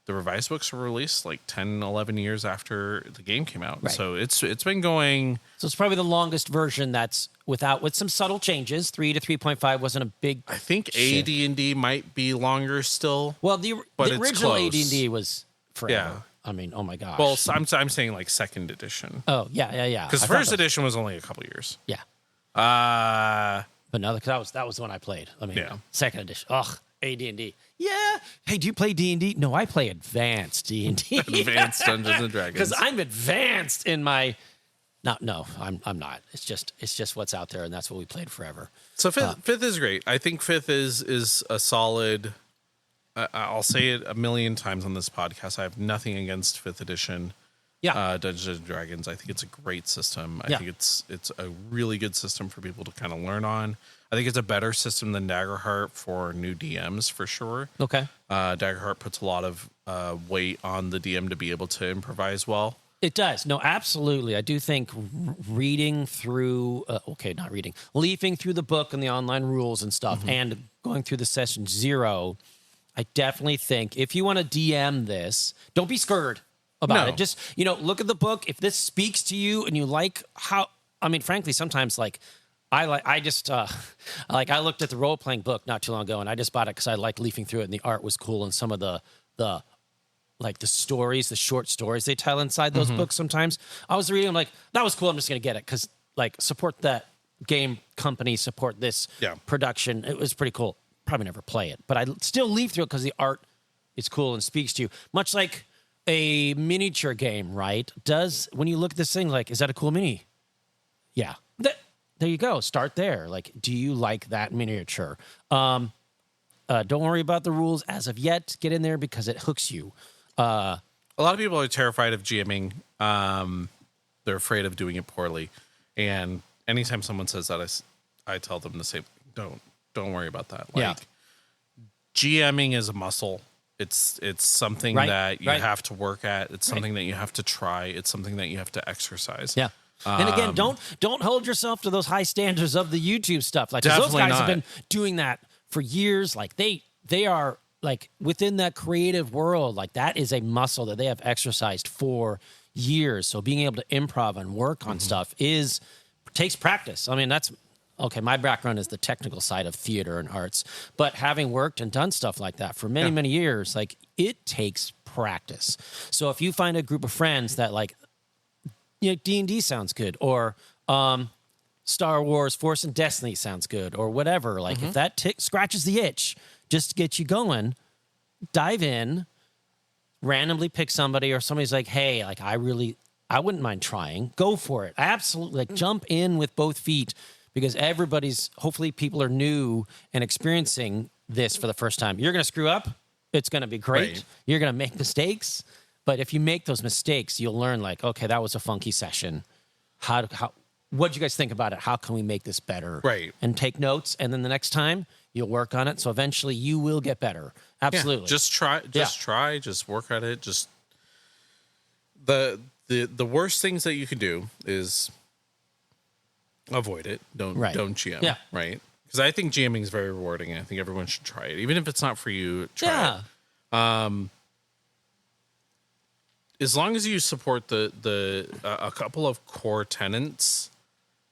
the revised books were released like 10, 11 years after the game came out. So it's been going. So it's probably the longest version that's with some subtle changes. 3 to 3.5 wasn't a big. I think AD&D might be longer still. Well, the original AD&D was forever. Yeah. I mean, oh my gosh. Well, I'm saying like 2nd edition. Oh yeah. Because 1st edition was only a couple years. Yeah. But no, because that was the one I played. I mean, 2nd edition. Ugh, AD&D. Yeah. Hey, do you play D&D? No, I play advanced D&D. Advanced Dungeons and Dragons. Because I'm advanced in my. No, I'm not. It's just what's out there, and that's what we played forever. So 5th is great. I think 5th is a solid. I'll say it a million times on this podcast. I have nothing against 5th edition. Dungeons and Dragons. I think it's a great system. I think it's a really good system for people to kind of learn on. I think it's a better system than Daggerheart for new DMs for sure. Okay. Daggerheart puts a lot of weight on the DM to be able to improvise well. It does. No, absolutely. I do think reading through, leafing through the book and the online rules and stuff and going through the session 0, I definitely think if you want to DM this, don't be scared about it. Just, look at the book. If this speaks to you and you like frankly, sometimes I looked at the role-playing book not too long ago and I just bought it because I liked leafing through it and the art was cool and some of the stories, the short stories they tell inside those books sometimes. I was reading, I'm like, that was cool. I'm just going to get it because, support that game company, support this production. It was pretty cool. Probably never play it, but I still leaf through it because the art is cool and speaks to you. Much like a miniature game, right? When you look at this thing, is that a cool mini? Yeah. There you go. Start there. Do you like that miniature? Don't worry about the rules as of yet. Get in there because it hooks you. A lot of people are terrified of GMing. They're afraid of doing it poorly. And anytime someone says that, I tell them to say, don't worry about that. GMing is a muscle. It's something that you have to work at. It's something that you have to try. It's something that you have to exercise. Yeah. And again, don't hold yourself to those high standards of the YouTube stuff. Those guys have been doing that for years. They are within that creative world. That is a muscle that they have exercised for years. So being able to improv and work on stuff takes practice. I mean, my background is the technical side of theater and arts, but having worked and done stuff like that for many, many years, it takes practice. So if you find a group of friends that D&D sounds good, or Star Wars Force and Destiny sounds good, or whatever, if that scratches the itch, just to get you going, dive in, randomly pick somebody, or somebody's like, hey, I wouldn't mind trying. Go for it. Absolutely. Jump in with both feet. Because hopefully people are new and experiencing this for the first time. You're going to screw up. It's going to be great. Right. You're going to make mistakes. But if you make those mistakes, you'll learn okay, that was a funky session. What do you guys think about it? How can we make this better? Right. And take notes. And then the next time you'll work on it. So eventually you will get better. Absolutely. Yeah, just try, just work at it. Just the worst things that you can do is avoid it. Don't GM. Yeah. Right. Because I think GMing is very rewarding, and I think everyone should try it, even if it's not for you. Try it. As long as you support a couple of core tenets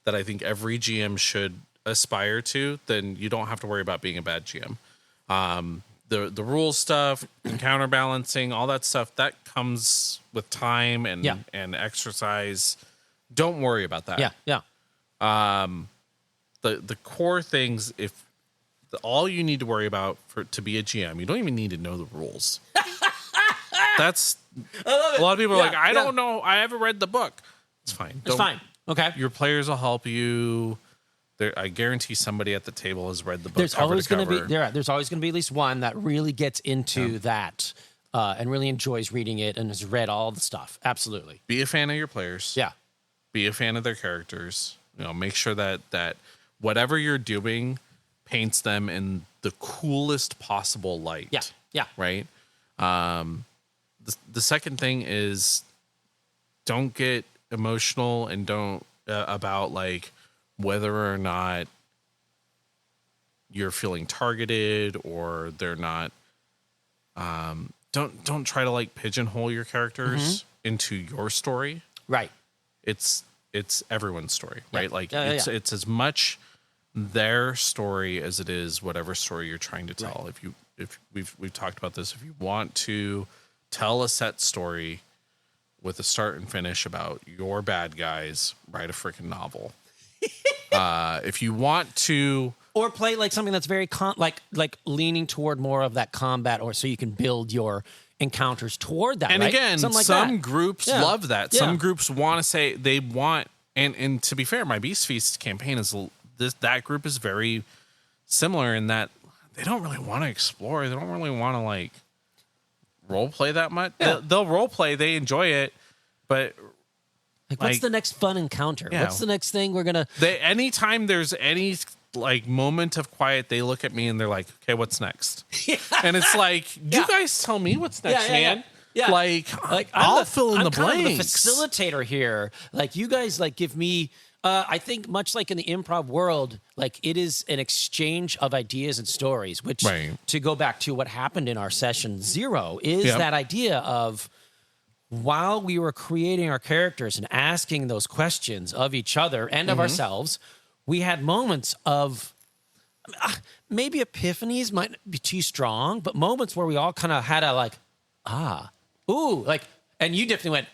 that I think every GM should aspire to, then you don't have to worry about being a bad GM. The rules stuff, counterbalancing, all that stuff that comes with time and exercise. Don't worry about that. Yeah. The core things, all you need to worry about to be a GM, you don't even need to know the rules. That's a lot of people are I don't know. I haven't read the book. It's fine. It's fine. Okay. Your players will help you. I guarantee somebody at the table has read the book. There's always going to be there's always going to be at least one that really gets into that and really enjoys reading it and has read all the stuff. Absolutely. Be a fan of your players. Yeah. Be a fan of their characters. Make sure that whatever you're doing paints them in the coolest possible light. Yeah. Right. The second thing is don't get emotional and don't about whether or not you're feeling targeted or they're not. Don't try to pigeonhole your characters into your story. Right. It's everyone's story, right? It's as much their story as it is whatever story you're trying to tell. Right. If we've talked about this, if you want to tell a set story with a start and finish about your bad guys, write a freaking novel. If you want to, or play something that's very leaning toward more of that combat, or so you can build your encounters toward that. And right? again, some groups love that. Some groups want to say they want, and to be fair, my Beast Feast campaign that group is very similar in that they don't really want to explore. They don't really want to role play that much. Yeah. They'll role play. They enjoy it, but what's the next fun encounter? Yeah. What's the next thing we're gonna? Anytime there's any moment of quiet, they look at me and they're like, "Okay, what's next?" And it's you guys tell me what's next, man. Yeah. Like I'll fill in the blanks. I'm kind of the facilitator here. Like you guys like give me I think much like in the improv world, like it is an exchange of ideas and stories, which to go back to what happened in our session 0 is that idea of while we were creating our characters and asking those questions of each other and of ourselves, we had moments of maybe epiphanies might be too strong, but moments where we all kind of had a like, and you definitely went,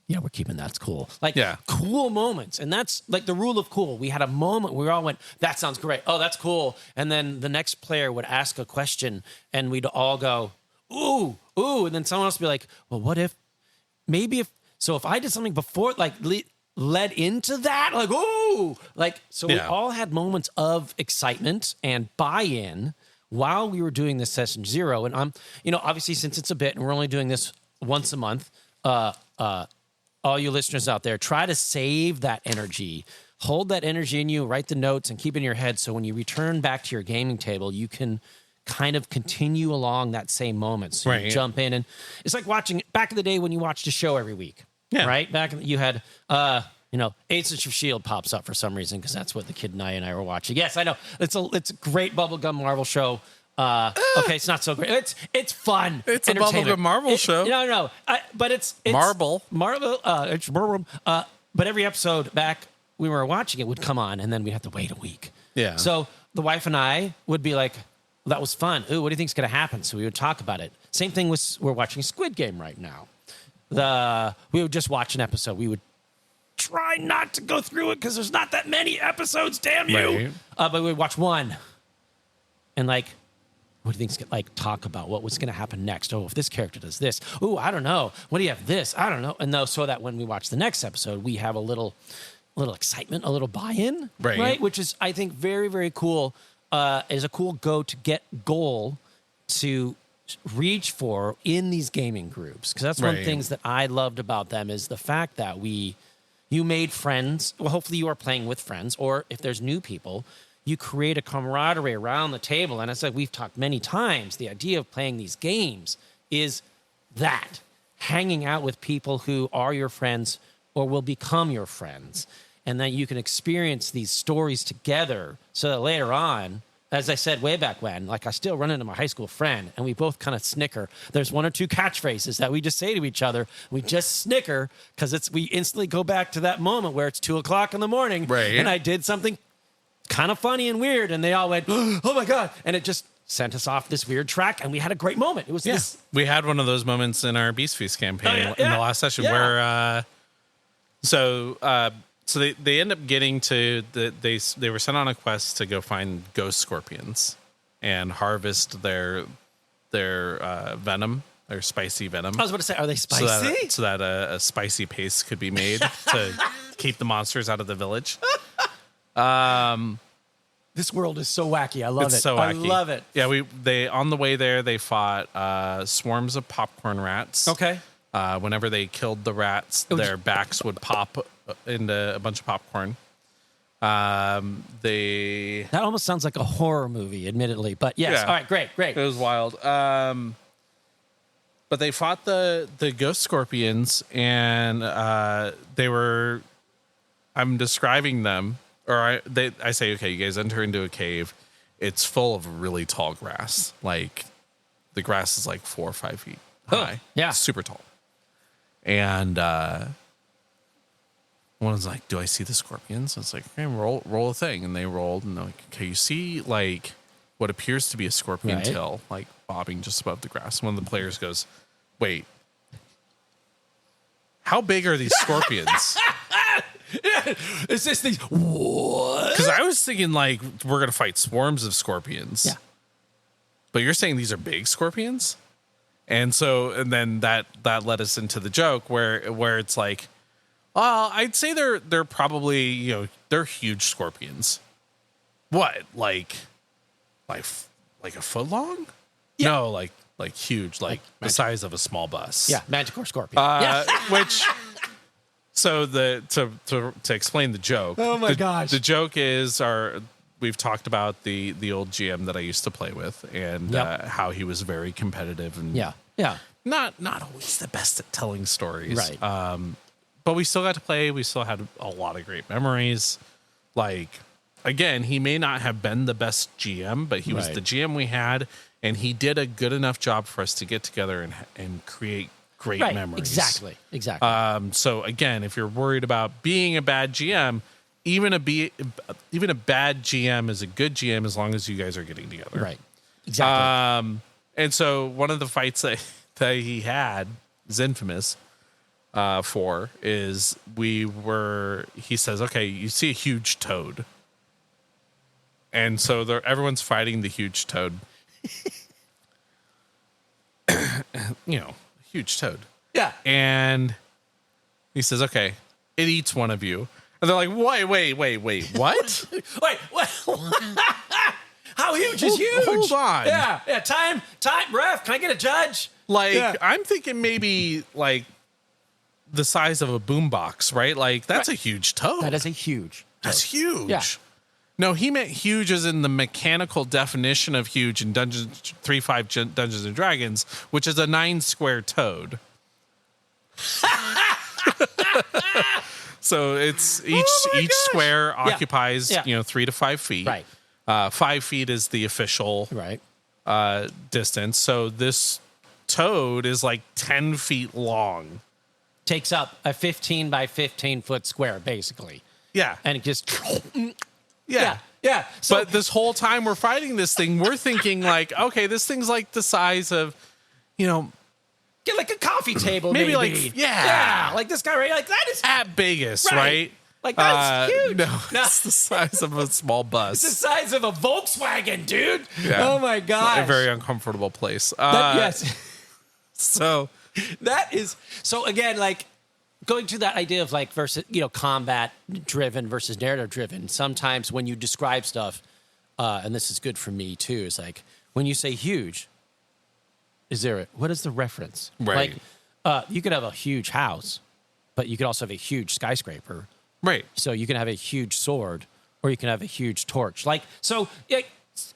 yeah, we're keeping that's cool. Like cool moments. And that's like the rule of cool. We had a moment where we all went, that sounds great. Oh, that's cool. And then the next player would ask a question and we'd all go, ooh. And then someone else would be like, well, what if, if I did something before, like led into that, like, ooh, like, so we all had moments of excitement and buy-in while we were doing this session 0. And I'm, obviously since it's a bit and we're only doing this once a month, all you listeners out there, try to save that energy, hold that energy in you, write the notes and keep it in your head. So when you return back to your gaming table, you can kind of continue along that same moment. So you jump in and it's like watching back in the day when you watched a show every week, right? Back in, you had, Agents of S.H.I.E.L.D. pops up for some reason because that's what the kid and I were watching. Yes, I know. It's a great bubblegum Marvel show. Okay, it's not so great. It's fun. It's a bubblegum Marvel show. No. But it's Marvel. It's Marvel. But every episode back we were watching it would come on, and then we'd have to wait a week. Yeah. So the wife and I would be like, "That was fun. Ooh, what do you think's going to happen?" So we would talk about it. Same thing with we're watching Squid Game right now. We would just watch an episode. We would try not to go through it because there's not that many episodes. Damn you! But we would watch one, and like. What do you think's like? Talk about what was going to happen next. Oh, if this character does this. Oh, I don't know. What do you have this? I don't know. And so that when we watch the next episode, we have a little excitement, a little buy-in, right? Which is, I think, very, very cool. Is a cool goal to reach for in these gaming groups because that's one of the things that I loved about them is the fact that you made friends. Well, hopefully you are playing with friends, or if there's new people. You create a camaraderie around the table. And it's like we've talked many times, the idea of playing these games is that, hanging out with people who are your friends or will become your friends. And then you can experience these stories together so that later on, as I said way back when, like I still run into my high school friend and we both kind of snicker. There's one or two catchphrases that we just say to each other. We just snicker because we instantly go back to that moment where it's 2:00 in the morning and I did something kind of funny and weird, and they all went, "Oh my god!" And it just sent us off this weird track, and we had a great moment. It was this. We had one of those moments in our Beast Feast campaign in the last session where, so they end up getting to they were sent on a quest to go find ghost scorpions and harvest their venom. Their spicy venom. I was about to say, are they spicy? So that a spicy paste could be made to keep the monsters out of the village. This world is so wacky. I love it. So wacky. I love it. Yeah, they on the way there they fought swarms of popcorn rats. Okay. Whenever they killed the rats, their backs would pop into a bunch of popcorn. That almost sounds like a horror movie, admittedly, but yes. Yeah. All right, great. It was wild. But they fought the ghost scorpions, and they were. I'm describing them. Or I say, okay, you guys enter into a cave. It's full of really tall grass. Like, the grass is like 4 or 5 feet high. Yeah. It's super tall. And one was like, do I see the scorpions? And it's like, okay, roll a thing. And they rolled, and they're like, okay, you see, like, what appears to be a scorpion tail, like, bobbing just above the grass. One of the players goes, wait, how big are these scorpions? It's just these what? Because I was thinking like we're gonna fight swarms of scorpions. Yeah. But you're saying these are big scorpions? And then that led us into the joke where it's like, I'd say they're probably, they're huge scorpions. What? Like a foot long? Yeah. No, like huge, like the size of a small bus. Yeah, Magic Scorpion. Which So to explain the joke. Oh my gosh. The joke is we've talked about the old GM that I used to play with, and how he was very competitive and not always the best at telling stories. Right. But we still got to play. We still had a lot of great memories. Like, again, he may not have been the best GM, but he was the GM we had, and he did a good enough job for us to get together and create great memories. Exactly. So again, if you're worried about being a bad GM, even a bad GM is a good GM as long as you guys are getting together. Right. Exactly. And so one of the fights that he had is infamous. He says, okay, you see a huge toad. And so everyone's fighting the huge toad. Huge toad. Yeah. And he says, okay, it eats one of you. And they're like, wait, what? Wait, what? How huge is huge? Hold on. Yeah, time, ref, can I get a judge? I'm thinking maybe like the size of a boombox, right? Like that's a huge toad. That is a huge toad. That's huge. Yeah. No, he meant huge as in the mechanical definition of huge in Dungeons 3.5 Dungeons and Dragons, which is a 9 square toad. So it's each square occupies 3 to 5 feet. Right. 5 feet is the official distance. So this toad is like 10 feet long. Takes up a 15 by 15 foot square, basically. Yeah. And it just... Yeah. So, but this whole time we're fighting this thing, we're thinking like, okay, this thing's like the size of, get like a coffee table, maybe. Like, like this guy, right? Like that is at Vegas, right? Like that's huge. No, it's the size of a small bus. It's the size of a Volkswagen, dude. Yeah. Oh my gosh. A very uncomfortable place. Yes. So that is again, like going to that idea of like versus, combat driven versus narrative driven. Sometimes when you describe stuff, and this is good for me too, is like when you say huge, what is the reference? Right. Like, you could have a huge house, but you could also have a huge skyscraper. Right. So you can have a huge sword, or you can have a huge torch. Like, so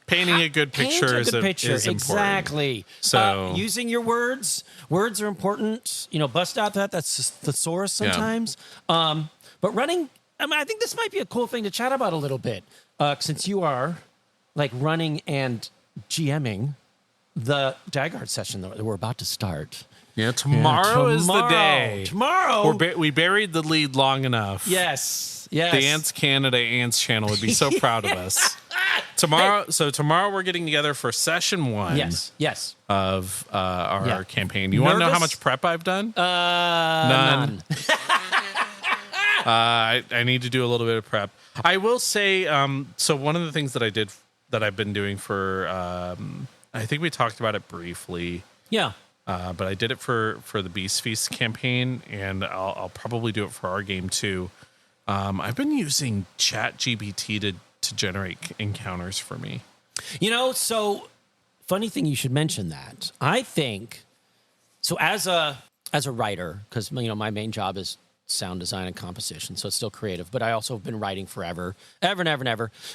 painting a good picture is important. Exactly. So using your words are important. Bust out that's just thesaurus sometimes. Yeah. But running, I think this might be a cool thing to chat about a little bit, since you are like running and GMing the Daggerheart session that we're about to start. Yeah, tomorrow is the day. Tomorrow. We buried the lead long enough. Yes. The Ants Canada Ants channel would be so proud of us. Tomorrow we're getting together for session 1. Yes. Of our campaign. You want to know how much prep I've done? None. I need to do a little bit of prep. I will say, so one of the things that I've been doing for, I think we talked about it briefly. Yeah. But I did it for the Beast Feast campaign, and I'll probably do it for our game too. I've been using ChatGPT to generate encounters for me. So funny thing you should mention that. I think so as a writer, because my main job is sound design and composition, so it's still creative, but I also have been writing forever,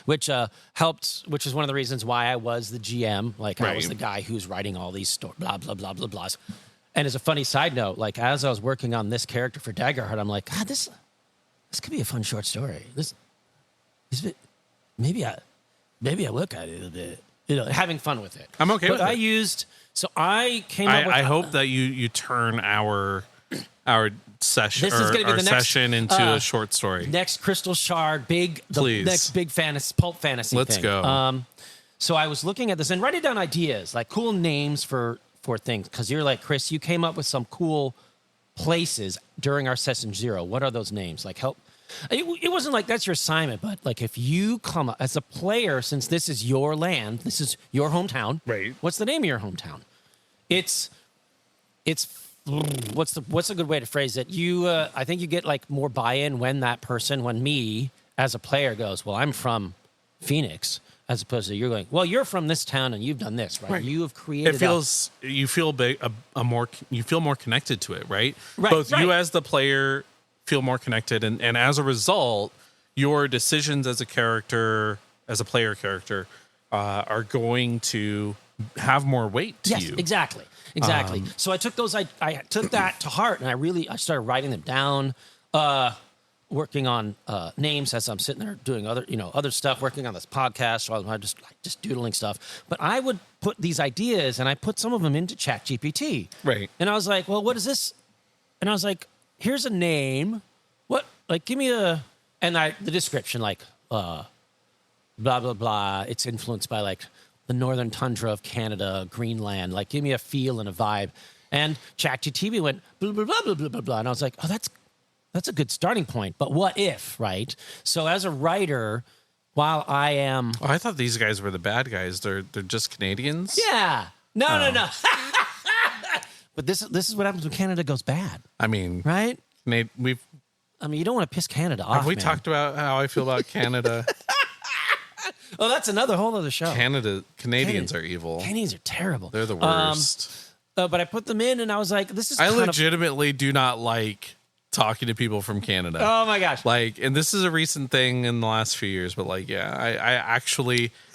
which helped, which is one of the reasons why I was the GM. Like I was the guy who's writing all these blah blah blah blah blahs. And as a funny side note, like as I was working on this character for Daggerheart, I'm like, God, this could be a fun short story. Maybe I look at it a bit, having fun with it. I'm okay with it. I came up with... I hope that you turn our session session into a short story. Next Crystal Shard, next big fantasy, pulp fantasy Let's thing. go. So I was looking at this and writing down ideas, like cool names for things. Because you're like, Chris, you came up with some cool places during our session 0. What are those names? Like help. It wasn't like that's your assignment, but like if you come up as a player, since this is your land, this is your hometown. Right. What's the name of your hometown? It's what's a good way to phrase it? I think you get like more buy-in when me as a player goes, well, I'm from Phoenix, as opposed to you're going, well, you're from this town and you've done this, right? You have created. You feel more connected to it, right? Right. You as the player feel more connected, and as a result, your decisions as a character as a player character are going to have more weight to you. Exactly. So I took those. I took that to heart, and I started writing them down, working on names as I'm sitting there doing other stuff, working on this podcast. So I'm just doodling stuff. But I would put these ideas, and I put some of them into ChatGPT. Right. And I was like, well, what is this? And I was like, here's a name. What? Like, give me the description, like, blah, blah, blah. It's influenced by, like, the northern tundra of Canada, Greenland. Like, give me a feel and a vibe. And ChatGPT went, blah, blah, blah, blah, blah, blah, blah. And I was like, oh, that's a good starting point. But what if, right? So as a writer, while I am... Oh, I thought these guys were the bad guys. They're just Canadians? Yeah. No. But this is what happens when Canada goes bad. I mean... Right? You don't want to piss Canada off, Have we talked about how I feel about Canada? Oh, that's whole other show. Canadians are evil. Canadians are terrible. They're the worst. But I put them in, and I was like, this is I legitimately do not like talking to people from Canada. Oh, my gosh. Like, and this is a recent thing in the last few years, but like, yeah, I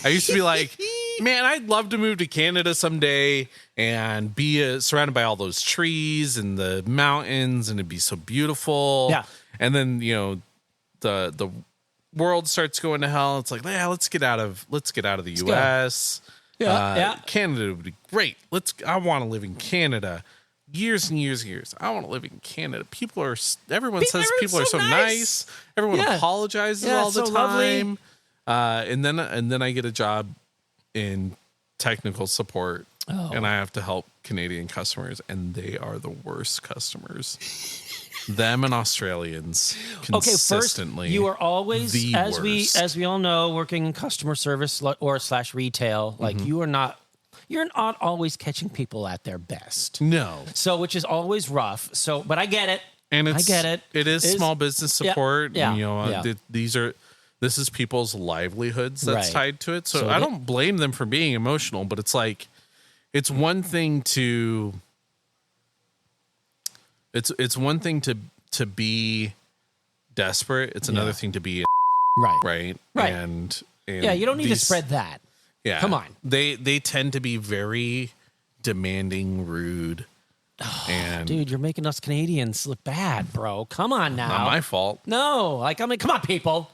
used to be like, man, I'd love to move to Canada someday and be surrounded by all those trees and the mountains, and it'd be so beautiful. Yeah. And then, the world starts going to hell. It's like, yeah, let's get out of the U.S. Yeah. Canada would be great. I want to live in Canada. Years and years and years. I want to live in Canada. Everyone says people are so nice. Everyone apologizes all the time. And then I get a job in technical support, and I have to help Canadian customers, and they are the worst customers. Them and Australians consistently. Okay, first, you are always, the worst. as we all know, working in customer service or / retail. Like you're not always catching people at their best. No. So, which is always rough. So, but I get it. And I get it. It is small business support. Yeah. And, this is people's livelihoods that's tied to it. So I don't blame them for being emotional, but it's like, it's one thing to. It's one thing to be desperate. It's another thing to be right. And you don't need to spread that. Yeah, come on. They tend to be very demanding, rude. And dude, you're making us Canadians look bad, bro. Come on now. Not my fault. No, come on, people.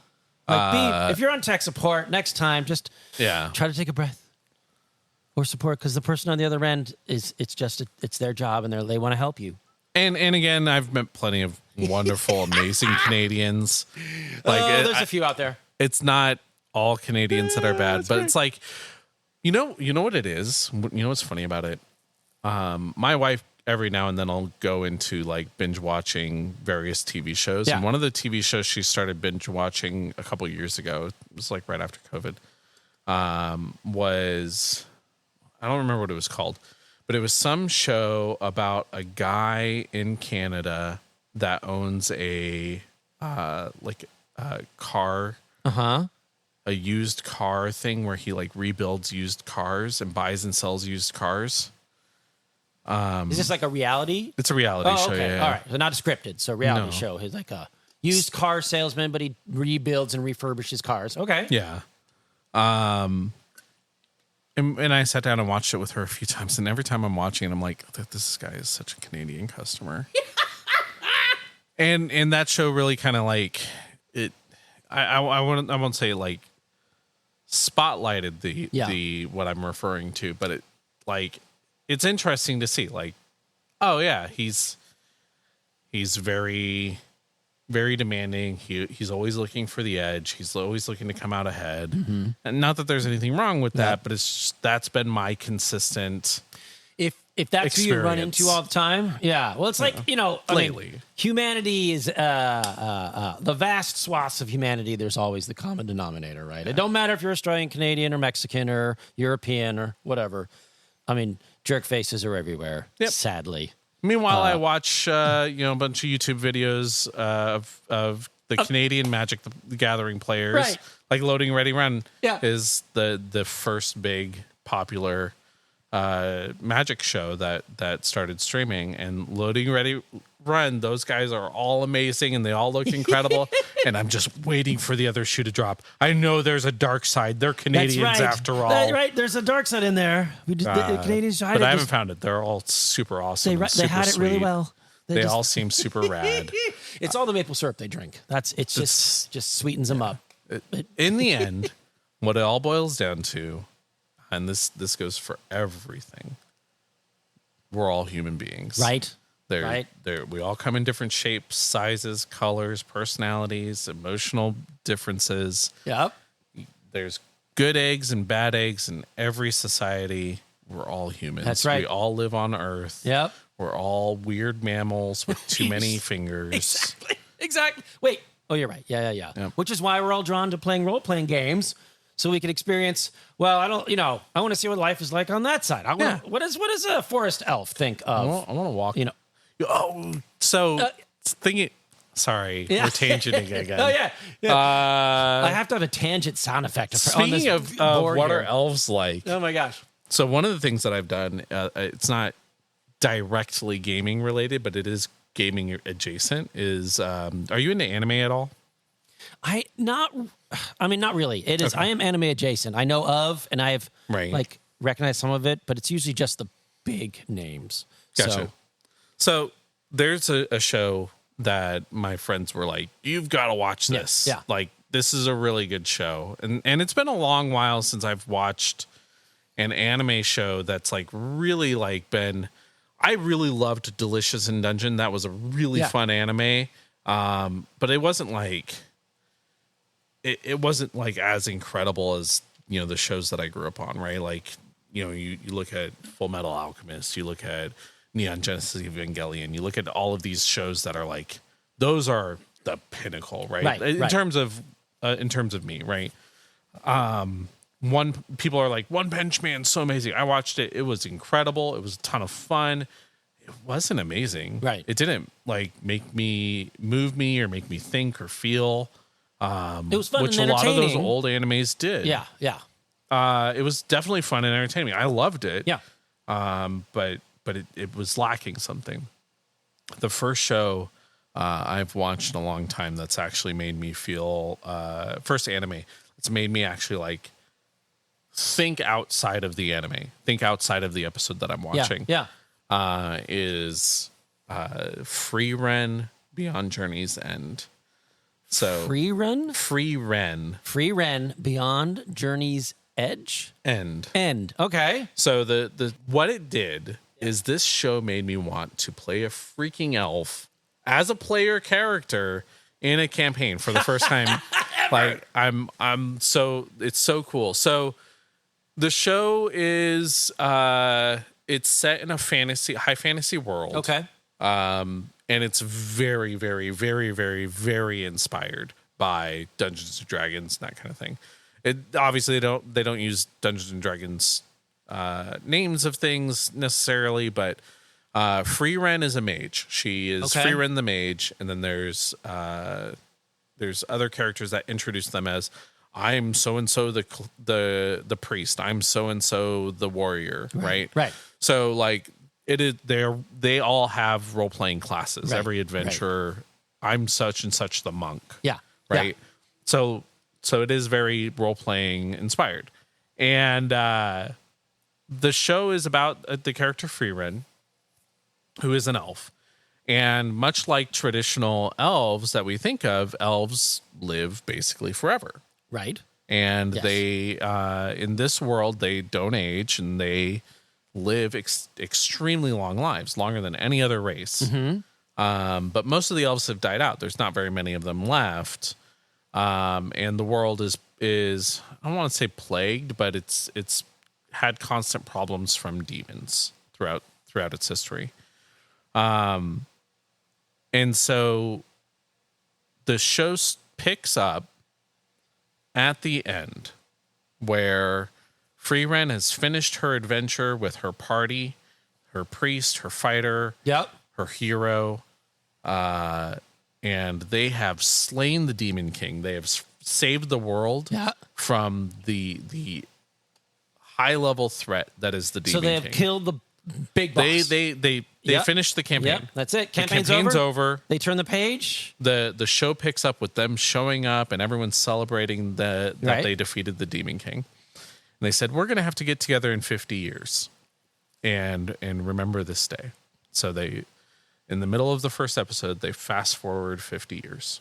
Like, if you're on tech support next time, just try to take a breath or support, because the person on the other end it's their job, and they want to help you. And again, I've met plenty of wonderful, amazing Canadians. Like, there's a few out there. It's not all Canadians that are bad, but it's like, you know what it is? You know what's funny about it? My wife, every now and then I'll go into like binge watching various TV shows. Yeah. And one of the TV shows she started binge watching a couple years ago, it was like right after COVID, was, I don't remember what it was called, but it was some show about a guy in Canada that owns a car, a used car thing where he like rebuilds used cars and buys and sells used cars. Is this like a reality? It's a reality show. Okay. Yeah. All right. So not scripted. So reality show. He's like a used car salesman, but he rebuilds and refurbishes cars. Okay. Yeah. And I sat down and watched it with her a few times, and every time I'm watching it, I'm like, this guy is such a Canadian customer. and that show really kind of like it. I won't say like spotlighted the what I'm referring to, but it's interesting to see, like, oh yeah, he's very, very demanding. He's always looking for the edge. He's always looking to come out ahead. Mm-hmm. And not that there's anything wrong with that, but it's just, that's been my consistent if that's experience. who you run into all the time. Yeah. Well, it's like, lately. I mean, humanity is the vast swaths of humanity. There's always the common denominator, right? Yeah. It don't matter if you're Australian, Canadian, or Mexican, or European, or whatever. I mean, jerk faces are everywhere. Yep. Sadly. Meanwhile, I watch a bunch of YouTube videos of the Canadian Magic the Gathering players. Right. Like Loading Ready Run is the first big popular Magic show that started streaming, and Loading Ready run. Those guys are all amazing and they all look incredible. And I'm just waiting for the other shoe to drop. I know there's a dark side. They're Canadians after all. That's right. There's a dark side in there. The Canadians hide it. But I haven't found it. They're all super awesome. They hide it really well. They all seem super rad. It's all the maple syrup they drink. Just sweetens them up. In the end, what it all boils down to, and this goes for everything, we're all human beings. Right. We all come in different shapes, sizes, colors, personalities, emotional differences. Yep. There's good eggs and bad eggs in every society. We're all humans. That's right. We all live on Earth. Yep. We're all weird mammals with too many fingers. Exactly. Wait. Oh, you're right. Yeah. Yep. Which is why we're all drawn to playing role-playing games, so we can experience. Well, I want to see what life is like on that side. What does a forest elf think of? I want to walk. Thinking. Sorry, we're tangenting again. Oh yeah. I have to have a tangent sound effect. Speaking of what are elves like? Oh my gosh. So one of the things that I've done, it's not directly gaming related, but it is gaming adjacent. Is are you into anime at all? Not really. It is. Okay. I am anime adjacent. I know of, and I have recognized some of it, but it's usually just the big names. Gotcha. So there's a show that my friends were like, "You've got to watch this. Yeah. Like, this is a really good show." And it's been a long while since I've watched an anime show that's like really like been. I really loved Delicious in Dungeon. That was a really fun anime. But it wasn't like it wasn't like as incredible as, the shows that I grew up on, right? Like, you look at Full Metal Alchemist, you look at Neon Genesis Evangelion, you look at all of these shows that are like, those are the pinnacle, right? In terms of me, right? People are like, One Punch Man, so amazing. I watched it. It was incredible. It was a ton of fun. It wasn't amazing. Right. It didn't like move me or make me think or feel. It was fun which and a lot of those old animes did. Yeah. It was definitely fun and entertaining. I loved it. Yeah. But it was lacking something. The first show I've watched in a long time that's actually made me feel first anime. It's made me actually like think outside of the anime, think outside of the episode that I'm watching. Yeah. Is Free Ren Beyond Journey's End. So Free Ren Beyond Journey's End. Okay. So the what it did is this show made me want to play a freaking elf as a player character in a campaign for the first time. Like I'm so it's so cool. So the show is it's set in a high fantasy world. Okay. And it's very, very, very, very, very inspired by Dungeons and Dragons and that kind of thing. It obviously they don't use Dungeons and Dragons names of things necessarily, but Free Ren is a mage. She is Free Ren the mage, and then there's other characters that introduce them as I'm so and so the priest. I'm so and so the warrior. Right. So like it is. They all have role playing classes. Right. Every adventurer. Right. I'm such and such the monk. Yeah. Right. Yeah. So it is very role playing inspired, and the show is about the character Free Ren, who is an elf. And much like traditional elves that we think of, elves live basically forever. Right. And they, in this world, they don't age and they live extremely long lives, longer than any other race. Mm-hmm. But most of the elves have died out. There's not very many of them left. And the world is I don't want to say plagued, but it's had constant problems from demons throughout its history. And so the show picks up at the end where Free Ren has finished her adventure with her party, her priest, her fighter, her hero, and they have slain the Demon King. They have saved the world from the high-level threat that is the Demon King. So they have killed Big boss. They finished the campaign. Yep, that's it. Campaign's over. They turn the page. The show picks up with them showing up and everyone's celebrating that they defeated the Demon King. And they said, we're going to have to get together in 50 years and remember this day. So they, in the middle of the first episode, they fast forward 50 years.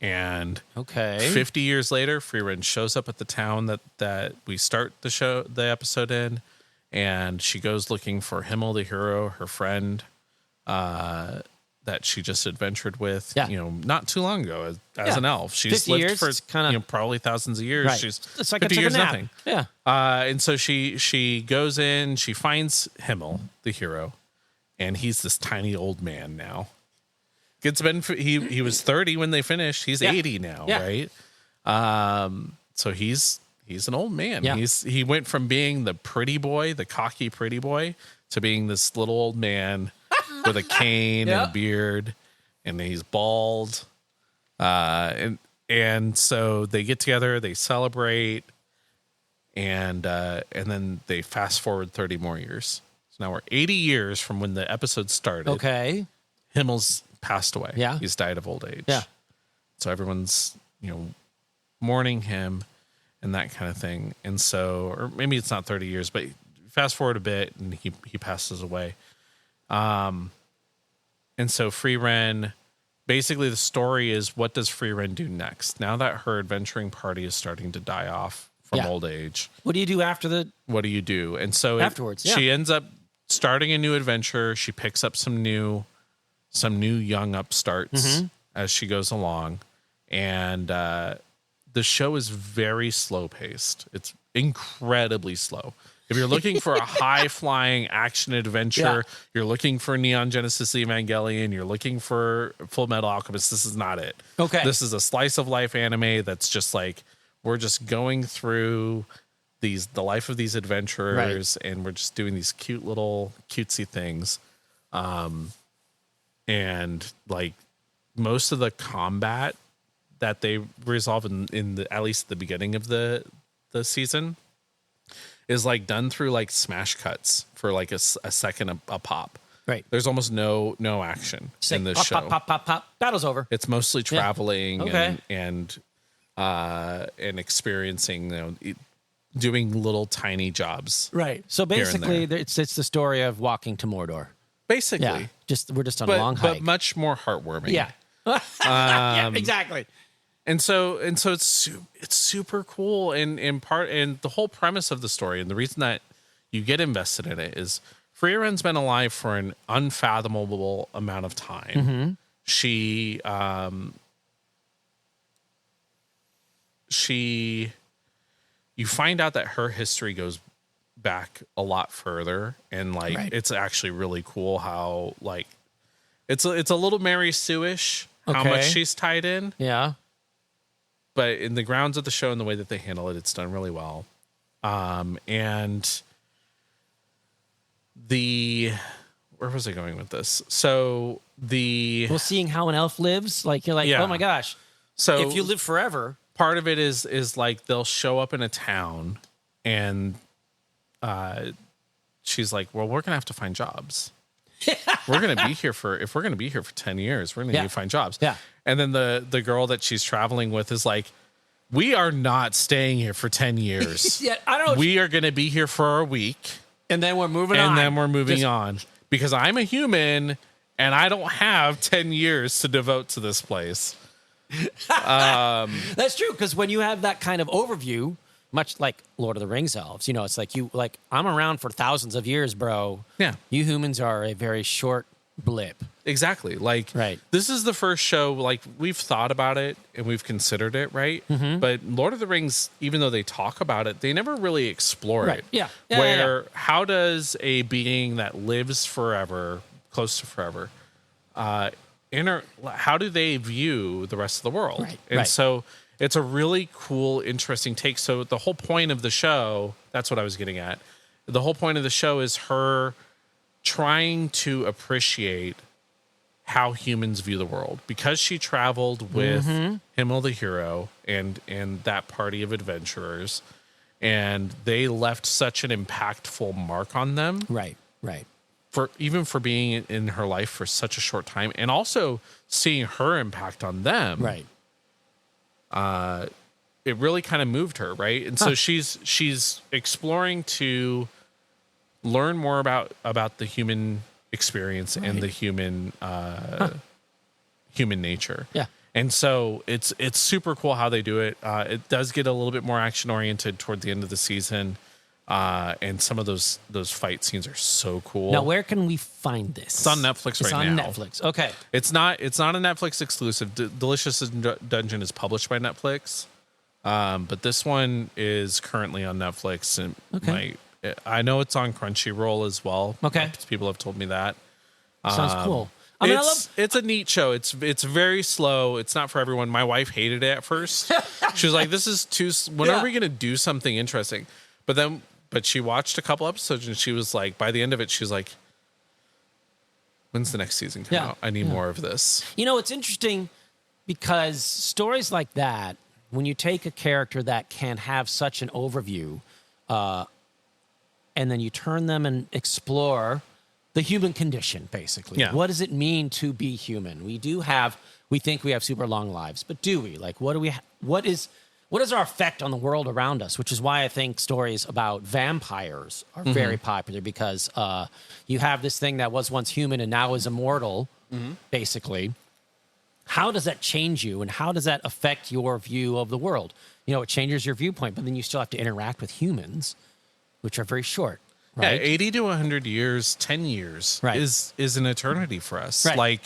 And 50 years later, Freeran shows up at the town that we start the episode in, and she goes looking for Himmel the hero, her friend, that she just adventured with, not too long ago as an elf. She's lived for probably thousands of years. Right. It's like 50 years nap. nothing. Yeah. And so she goes in, she finds Himmel the hero, and he's this tiny old man now. He was 30 when they finished. He's 80 now, right? So he's an old man. Yeah. He went from being the pretty boy, the cocky pretty boy, to being this little old man with a cane and a beard, and he's bald. And so they get together, they celebrate, and then they fast forward 30 more years. So now we're 80 years from when the episode started. Okay. Himmel's passed away. Yeah. He's died of old age. Yeah. So everyone's, mourning him and that kind of thing. And so, or maybe it's not 30 years, but fast forward a bit and he passes away. And so Freeran, basically the story is, what does Freeran do next? Now that her adventuring party is starting to die off from old age. What do you do after what do you do? And so afterwards, she ends up starting a new adventure. She picks up some new young upstarts as she goes along. And the show is very slow paced. It's incredibly slow. If you're looking for a high flying action adventure, you're looking for Neon Genesis Evangelion, you're looking for Full Metal Alchemist, this is not it. Okay. This is a slice of life anime that's just like, we're just going through the life of these adventurers, and we're just doing these cute little cutesy things. And like most of the combat that they resolve in the, at least the beginning of the season, is like done through like smash cuts for like a second a pop. Right. There's almost no action in this show. Pop. Battle's over. It's mostly traveling and experiencing, doing little tiny jobs. Right. So basically, it's the story of walking to Mordor. Basically, we're just on a long hike, but much more heartwarming. Yeah. Yeah, exactly. And so it's super cool, and the whole premise of the story, and the reason that you get invested in it, is Freeran's been alive for an unfathomable amount of time. She you find out that her history goes back a lot further, and it's actually really cool how it's a little Mary Sue-ish how much she's tied in. Yeah. But in the grounds of the show and the way that they handle it, it's done really well. And where was I going with this? So seeing how an elf lives, you're like, oh my gosh. So if you live forever, part of it is like they'll show up in a town, and she's like, well, we're gonna have to find jobs. We're gonna be here for 10 years. We're gonna need to find jobs. Yeah. And then the girl that she's traveling with is like, we are not staying here for 10 years. I don't know. We are gonna be here for a week, and then we're moving on. And then we're moving on because I'm a human and I don't have 10 years to devote to this place. That's true, because when you have that kind of overview, much like Lord of the Rings elves, it's like I'm around for thousands of years, bro. Yeah. You humans are a very short blip. Exactly. This is the first show, we've thought about it and we've considered it, right? But Lord of the Rings, even though they talk about it, they never really explore it. Yeah. How does a being that lives forever, close to forever, how do they view the rest of the world? So it's a really cool, interesting take. So the whole point of the show, that's what I was getting at. The whole point of the show is her trying to appreciate how humans view the world, because she traveled with Himmel the hero and that party of adventurers, and they left such an impactful mark on them. Right. For being in her life for such a short time, and also seeing her impact on them. Right. It really kind of moved her, right? And so she's exploring to learn more about the human experience and the human human nature. Yeah. And so it's super cool how they do it. It does get a little bit more action oriented toward the end of the season. And some of those fight scenes are so cool. Now, where can we find this? It's on Netflix right now. It's on Netflix. Okay. It's not a Netflix exclusive. Delicious Dungeon is published by Netflix. But this one is currently on Netflix, and I know it's on Crunchyroll as well. Okay. People have told me that. Sounds cool. It's a neat show. It's very slow. It's not for everyone. My wife hated it at first. She was like, "This is too. When are we going to do something interesting?" But she watched a couple episodes, and she was like, by the end of it, she was like, "When's the next season come out? I need more of this." It's interesting because stories like that, when you take a character that can have such an overview, and then you turn them and explore the human condition, basically. Yeah. What does it mean to be human? We think we have super long lives, but do we? Like, what is our effect on the world around us? Which is why I think stories about vampires are very popular, because you have this thing that was once human and now is immortal, basically. How does that change you, and how does that affect your view of the world? It changes your viewpoint, but then you still have to interact with humans, which are very short. Right? Yeah, 80 to 100 years, 10 years is an eternity for us. Right.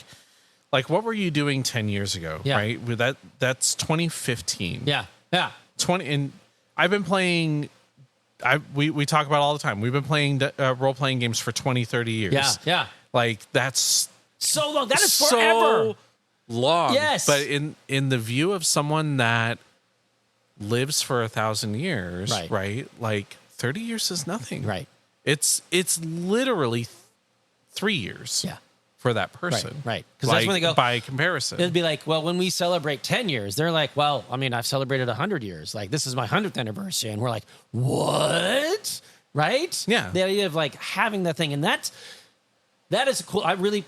Like what were you doing 10 years ago, right? That's 2015. Yeah. 20, and I've been playing, we talk about it all the time. We've been playing role-playing games for 20, 30 years. Yeah. Like, that's so long. That is so forever. Long. Yes. But in the view of someone that lives for 1,000 years, right? Like, 30 years is nothing. Right. It's literally 3 years. Yeah. For that person. Right. Because that's when they go, by comparison. It'd be like, well, when we celebrate 10 years, they're like, well, I mean, I've celebrated 100 years. Like, this is my 100th anniversary. And we're like, what? Right? Yeah. The idea of like having that thing. And that is cool. I really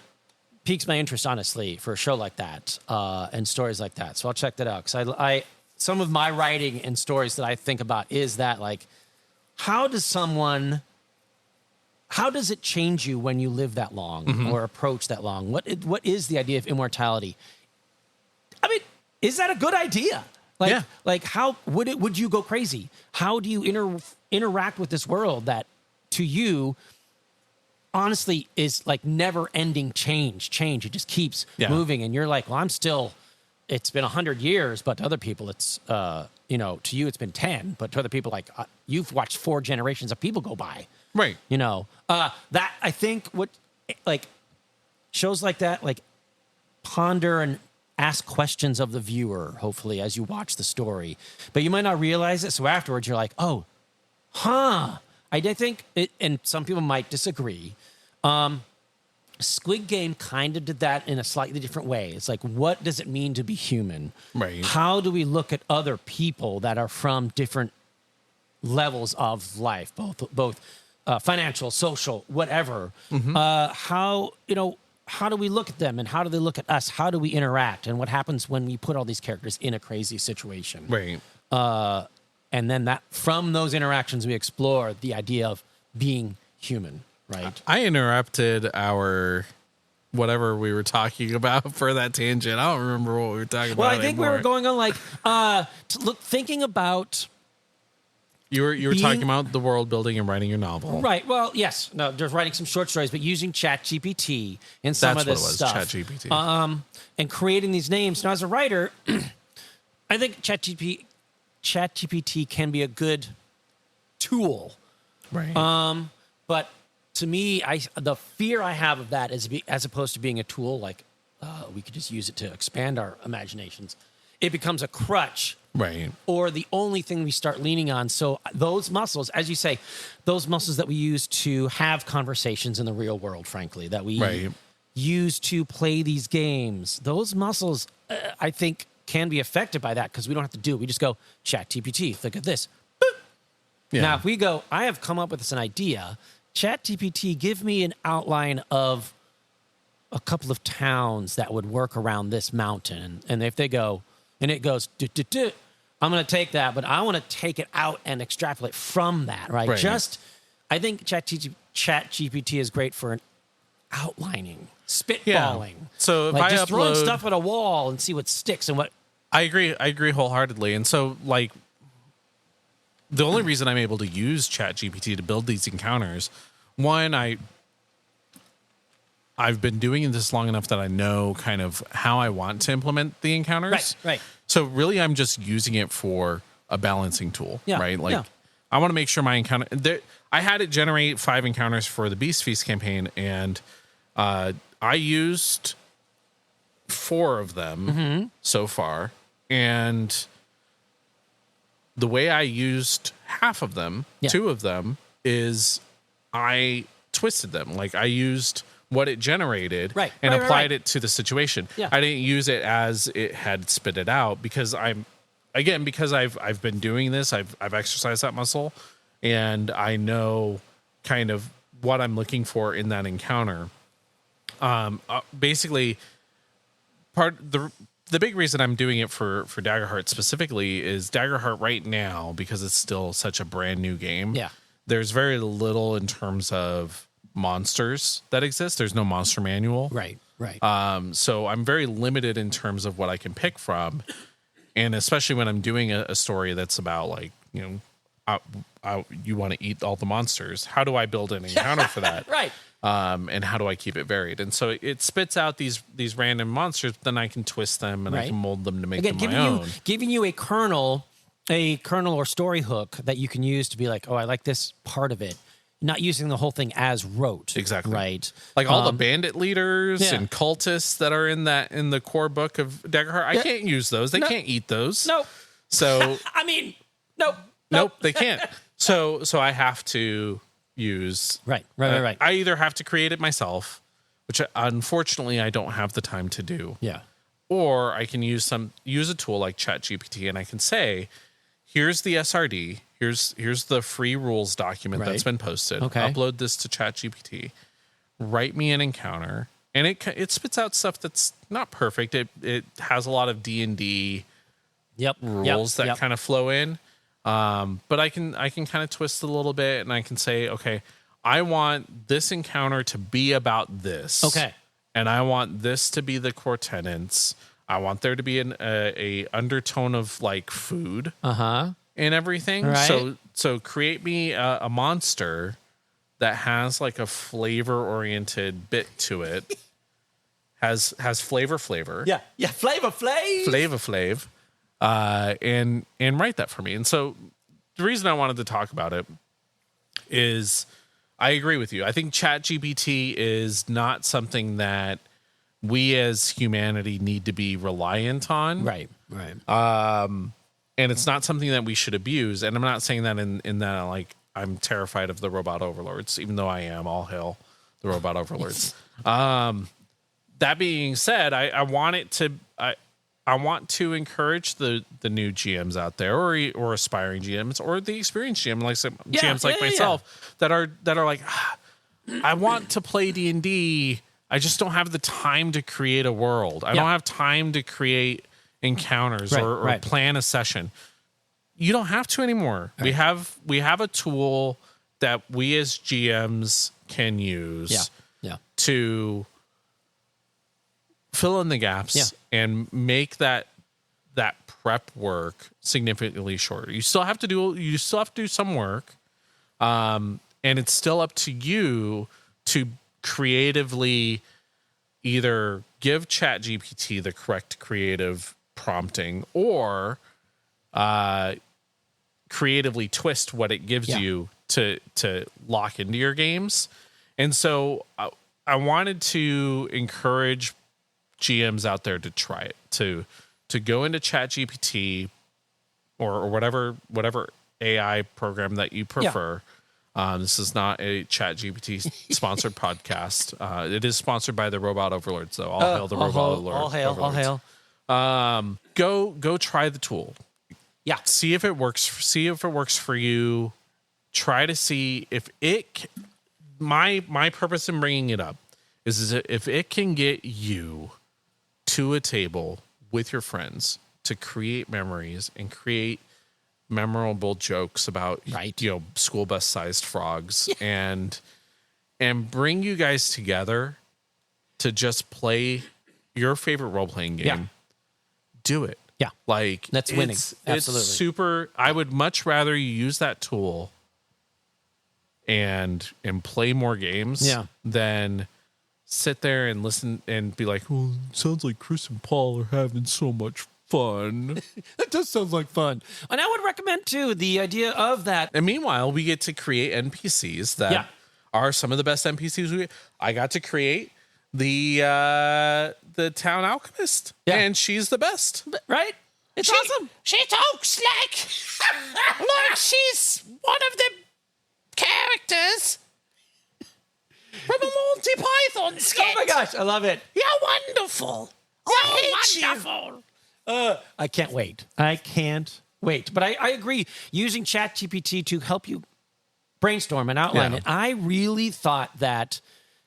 piques my interest, honestly, for a show like that and stories like that. So I'll check that out. Because I some of my writing and stories that I think about is that, like, how does it change you when you live that long or approach that long? What is the idea of immortality? I mean, is that a good idea? Like how would you go crazy? How do you interact with this world that to you honestly is like never ending change? It just keeps moving, and you're like, well, it's been 100 years, but to other people it's to you it's been 10, but to other people, like, you've watched 4 generations of people go by. Right. That I think what, like, shows like that, like, ponder and ask questions of the viewer, hopefully, as you watch the story. But you might not realize it. So afterwards, you're like, oh, I did think it, and some people might disagree. Squid Game kind of did that in a slightly different way. It's like, what does it mean to be human? Right. How do we look at other people that are from different levels of life, both financial, social, whatever. How do we look at them, and how do they look at us? How do we interact, and what happens when we put all these characters in a crazy situation? Right. And then that from those interactions, we explore the idea of being human. Right. I interrupted our whatever we were talking about for that tangent. I don't remember what we were talking about. Well, I think we were going on like thinking about. You were talking about the world building and writing your novel. Right. Well, yes. No, just writing some short stories, but using ChatGPT and some of this stuff. That's what it was, ChatGPT. And creating these names. Now, as a writer, I think ChatGPT can be a good tool. Right. But to me, the fear I have of that is, as opposed to being a tool, like we could just use it to expand our imaginations, it becomes a crutch. Right. Or the only thing we start leaning on. So those muscles, as you say, those muscles that we use to have conversations in the real world, frankly, that we use to play these games, those muscles, I think, can be affected by that, because we don't have to do it. We just go, ChatGPT, look at this. Boop. Yeah. Now, if we go, I have come up with an idea. ChatGPT, give me an outline of a couple of towns that would work around this mountain. And if they go, and it goes, I'm going to take that, but I want to take it out and extrapolate from that, right? I think ChatGPT is great for an outlining, spitballing. Yeah. So if like I just throwing stuff at a wall and see what sticks and what. I agree wholeheartedly. And so, like, the only reason I'm able to use ChatGPT to build these encounters, one, I've been doing this long enough that I know kind of how I want to implement the encounters. Right. So really, I'm just using it for a balancing tool, right? Like, I want to make sure my encounter. I had it generate 5 encounters for the Beast Feast campaign, and I used 4 of them so far, and the way I used half of them, 2 of them, is I twisted them. Like, I used what it generated and applied it to the situation. I didn't use it as it had spit it out because I've been doing this. I've exercised that muscle, and I know kind of what I'm looking for in that encounter. Basically, the big reason I'm doing it for Daggerheart specifically is Daggerheart right now, because it's still such a brand new game. There's very little in terms of monsters that exist. There's no monster manual. Right. So I'm very limited in terms of what I can pick from. And especially when I'm doing a story that's about, like, you know, you want to eat all the monsters. How do I build an encounter for that? And how do I keep it varied? And so it spits out these random monsters, but then I can twist them and I can mold them to make them my own. Giving you a kernel or story hook that you can use to be like, oh, I like this part of it. Not using the whole thing as rote. Exactly. Right. Like all the bandit leaders and cultists that are in the core book of Daggerheart, I can't use those. They can't eat those. Nope. So Nope, they can't. So I have to use right. I either have to create it myself, which unfortunately I don't have the time to do. Or I can use a tool like ChatGPT, and I can say, here's the SRD. Here's the free rules document that's been posted. Upload this to ChatGPT. Write me an encounter, and it spits out stuff that's not perfect. It has a lot of D&D rules that kind of flow in. But I can kind of twist it a little bit, and I can say, okay, I want this encounter to be about this. And I want this to be the core tenets. I want there to be a undertone of, like, food. And everything. So create me a monster that has, like, a flavor-oriented bit to it. has flavor. Flavor flav. And write that for me. And so the reason I wanted to talk about it is I agree with you. I think ChatGPT is not something that we as humanity need to be reliant on. Right. And it's not something that we should abuse. And I'm not saying that in that, like, I'm terrified of the robot overlords, even though I am. All hail the robot overlords. That being said, I want to encourage the new GMs out there, or aspiring GMs, or the experienced GM, like GMs like myself, that are like, I want to play D&D. I just don't have the time to create a world. I don't have time to create encounters or plan a session. You don't have to anymore. We have a tool that we as GMs can use to fill in the gaps and make that prep work significantly shorter. You still have to do some work, and it's still up to you to creatively either give ChatGPT the correct creative prompting, or creatively twist what it gives you to lock into your games. And so I wanted to encourage GMs out there to try it, to go into ChatGPT or whatever AI program that you prefer. This is not a ChatGPT sponsored podcast. It is sponsored by the Robot Overlords, though. All hail the Robot Overlords. All hail. Go try the tool. Yeah. See if it works. See if it works for you. try to see if it. My purpose in bringing it up is if it can get you to a table with your friends to create memories and create memorable jokes about school bus sized frogs and bring you guys together to just play your favorite role playing game. Do it. Yeah. Like that's winning. Absolutely. It's super. I would much rather you use that tool and play more games than sit there and listen and be like, "Oh, sounds like Chris and Paul are having so much fun." That does sound like fun. And I would recommend too the idea of that. And meanwhile, we get to create NPCs that are some of the best NPCs. I got to create the town alchemist, and she's the best, right? It's awesome. She talks like she's one of the characters from a Monty Python sketch. Oh my gosh, I love it. You're wonderful. Wonderful. I can't wait. But I agree. Using ChatGPT to help you brainstorm and outline it. I really thought that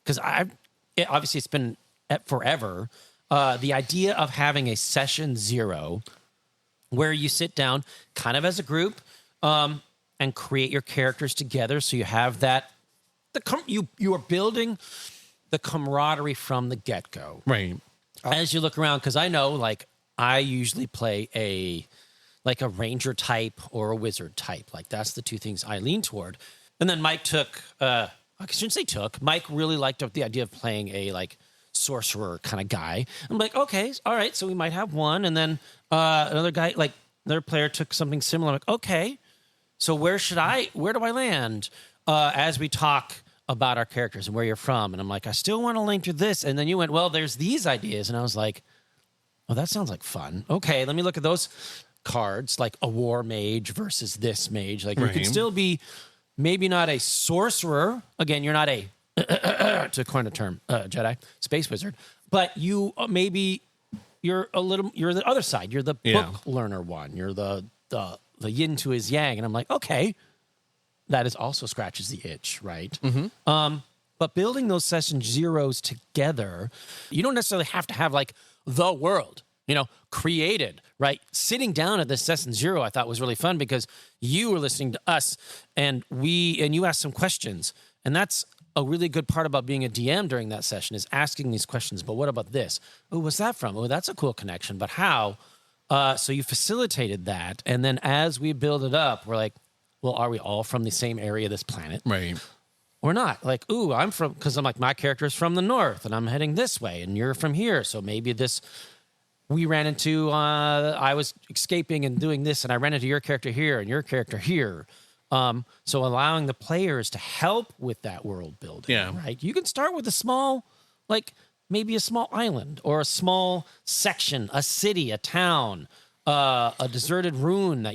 because obviously it's been forever. The idea of having a session 0 where you sit down kind of as a group and create your characters together. So you have that, you are building the camaraderie from the get-go. Right. As you look around, because I know, like, I usually play a ranger type or a wizard type. Like, that's the two things I lean toward. And then Mike Mike really liked the idea of playing a, like, sorcerer kind of guy. I'm like, okay, all right, so we might have one. And then another player took something similar. I'm like, okay, so where do I land as we talk about our characters and where you're from? And I'm like, I still want to link to this. And then you went, well, there's these ideas. And I was like, oh, that sounds like fun. Okay, let me look at those cards, like a war mage versus this mage. Like, you can still be maybe not a sorcerer. Again, you're not a, to coin a term, Jedi, space wizard. But you you're the other side. You're the book learner one. You're the yin to his yang. And I'm like, okay, that is also scratches the itch, right? Mm-hmm. But building those session 0s together, you don't necessarily have to have like the world, created, right? Sitting down at this session 0, I thought was really fun because you were listening to us and you asked some questions. And that's a really good part about being a DM during that session is asking these questions. But what about this? Oh, what's that from? Oh, that's a cool connection. But how? So you facilitated that. And then as we build it up, we're like, well, are we all from the same area of this planet? Right. Or not? Like, ooh, because I'm like, my character is from the north and I'm heading this way and you're from here. So maybe we ran into, I was escaping and doing this and I ran into your character here and your character here. So allowing the players to help with that world building, right? You can start with a small, like maybe a small island or a small section, a city, a town, a deserted ruin that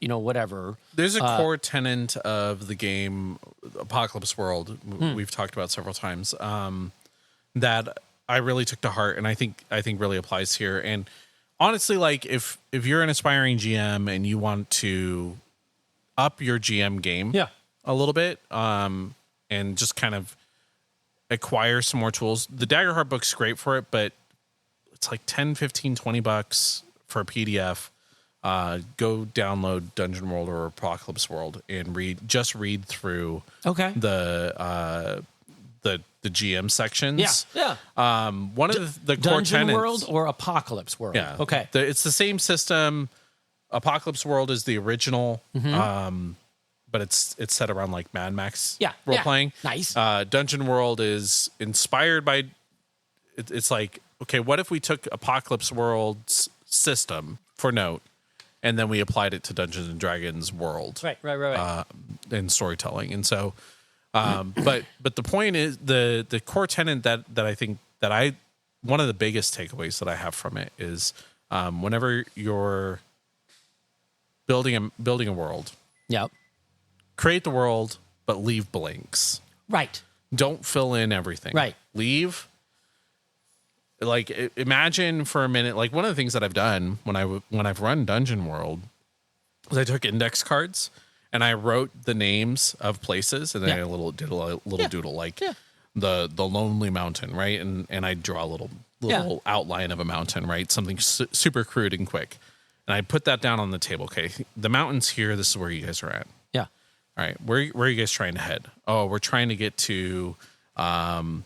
whatever. There's a core tenet of the game, Apocalypse World, we've talked about several times, that I really took to heart and I think really applies here. And honestly, like if you're an aspiring GM and you want to up your GM game a little bit and just kind of acquire some more tools, the Daggerheart book's great for it, but it's like $10, $15, $20 for a PDF. Go download Dungeon World or Apocalypse World and read through the GM sections. One of the core Dungeon tenets, World or Apocalypse World. Yeah. Okay. It's the same system. Apocalypse World is the original, but it's set around like Mad Max role playing. Nice. Dungeon World is inspired by. It's like, okay, what if we took Apocalypse World's system for Note, and then we applied it to Dungeons and Dragons World, right, and storytelling, and so, but the point is the core tenet that I think that one of the biggest takeaways that I have from it is whenever you're building a world. Yep. Create the world, but leave blanks. Right. Don't fill in everything. Right. Leave. Like, imagine for a minute, like one of the things that I've done when I've run Dungeon World is I took index cards and I wrote the names of places, and then I did a little doodle like the Lonely Mountain, right? And I draw a little outline of a mountain, right? Something super crude and quick. And I put that down on the table. Okay, the mountain's here. This is where you guys are at. Yeah. All right. Where are you guys trying to head? Oh, we're trying to get to, the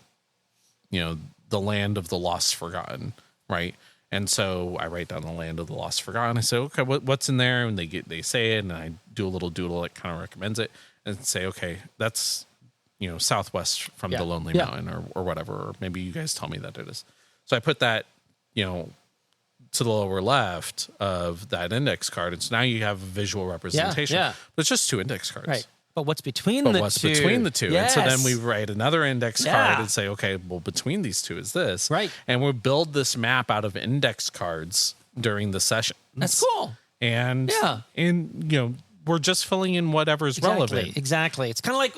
land of the lost forgotten, right? And so I write down the land of the lost forgotten. I say, okay, what's in there? And they say it, and I do a little doodle that kind of recommends it, and say, okay, that's southwest from the Lonely Mountain, or whatever, or maybe you guys tell me that it is. So I put that, to the lower left of that index card. And so now you have a visual representation. Yeah. But it's just 2 index cards. Right. But what's between the two? Yes. And so then we write another index card and say, okay, well, between these two is this. Right. And we build this map out of index cards during the session. That's cool. And we're just filling in whatever's relevant. Exactly. It's kind of like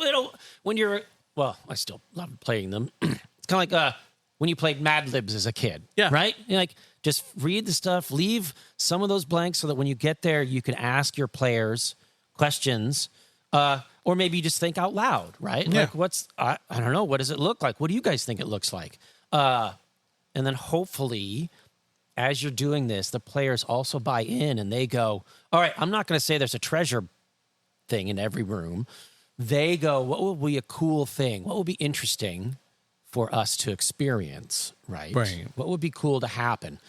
when you're, well, I still love playing them. It's kind of like when you played Mad Libs as a kid. Yeah. Right? You're like, just read the stuff, leave some of those blanks so that when you get there, you can ask your players questions, or maybe you just think out loud, right? Yeah. Like, I don't know, what does it look like? What do you guys think it looks like? And then hopefully, as you're doing this, the players also buy in and they go, all right, I'm not going to say there's a treasure thing in every room. They go, what will be a cool thing? What will be interesting for us to experience, right? Right. What would be cool to happen?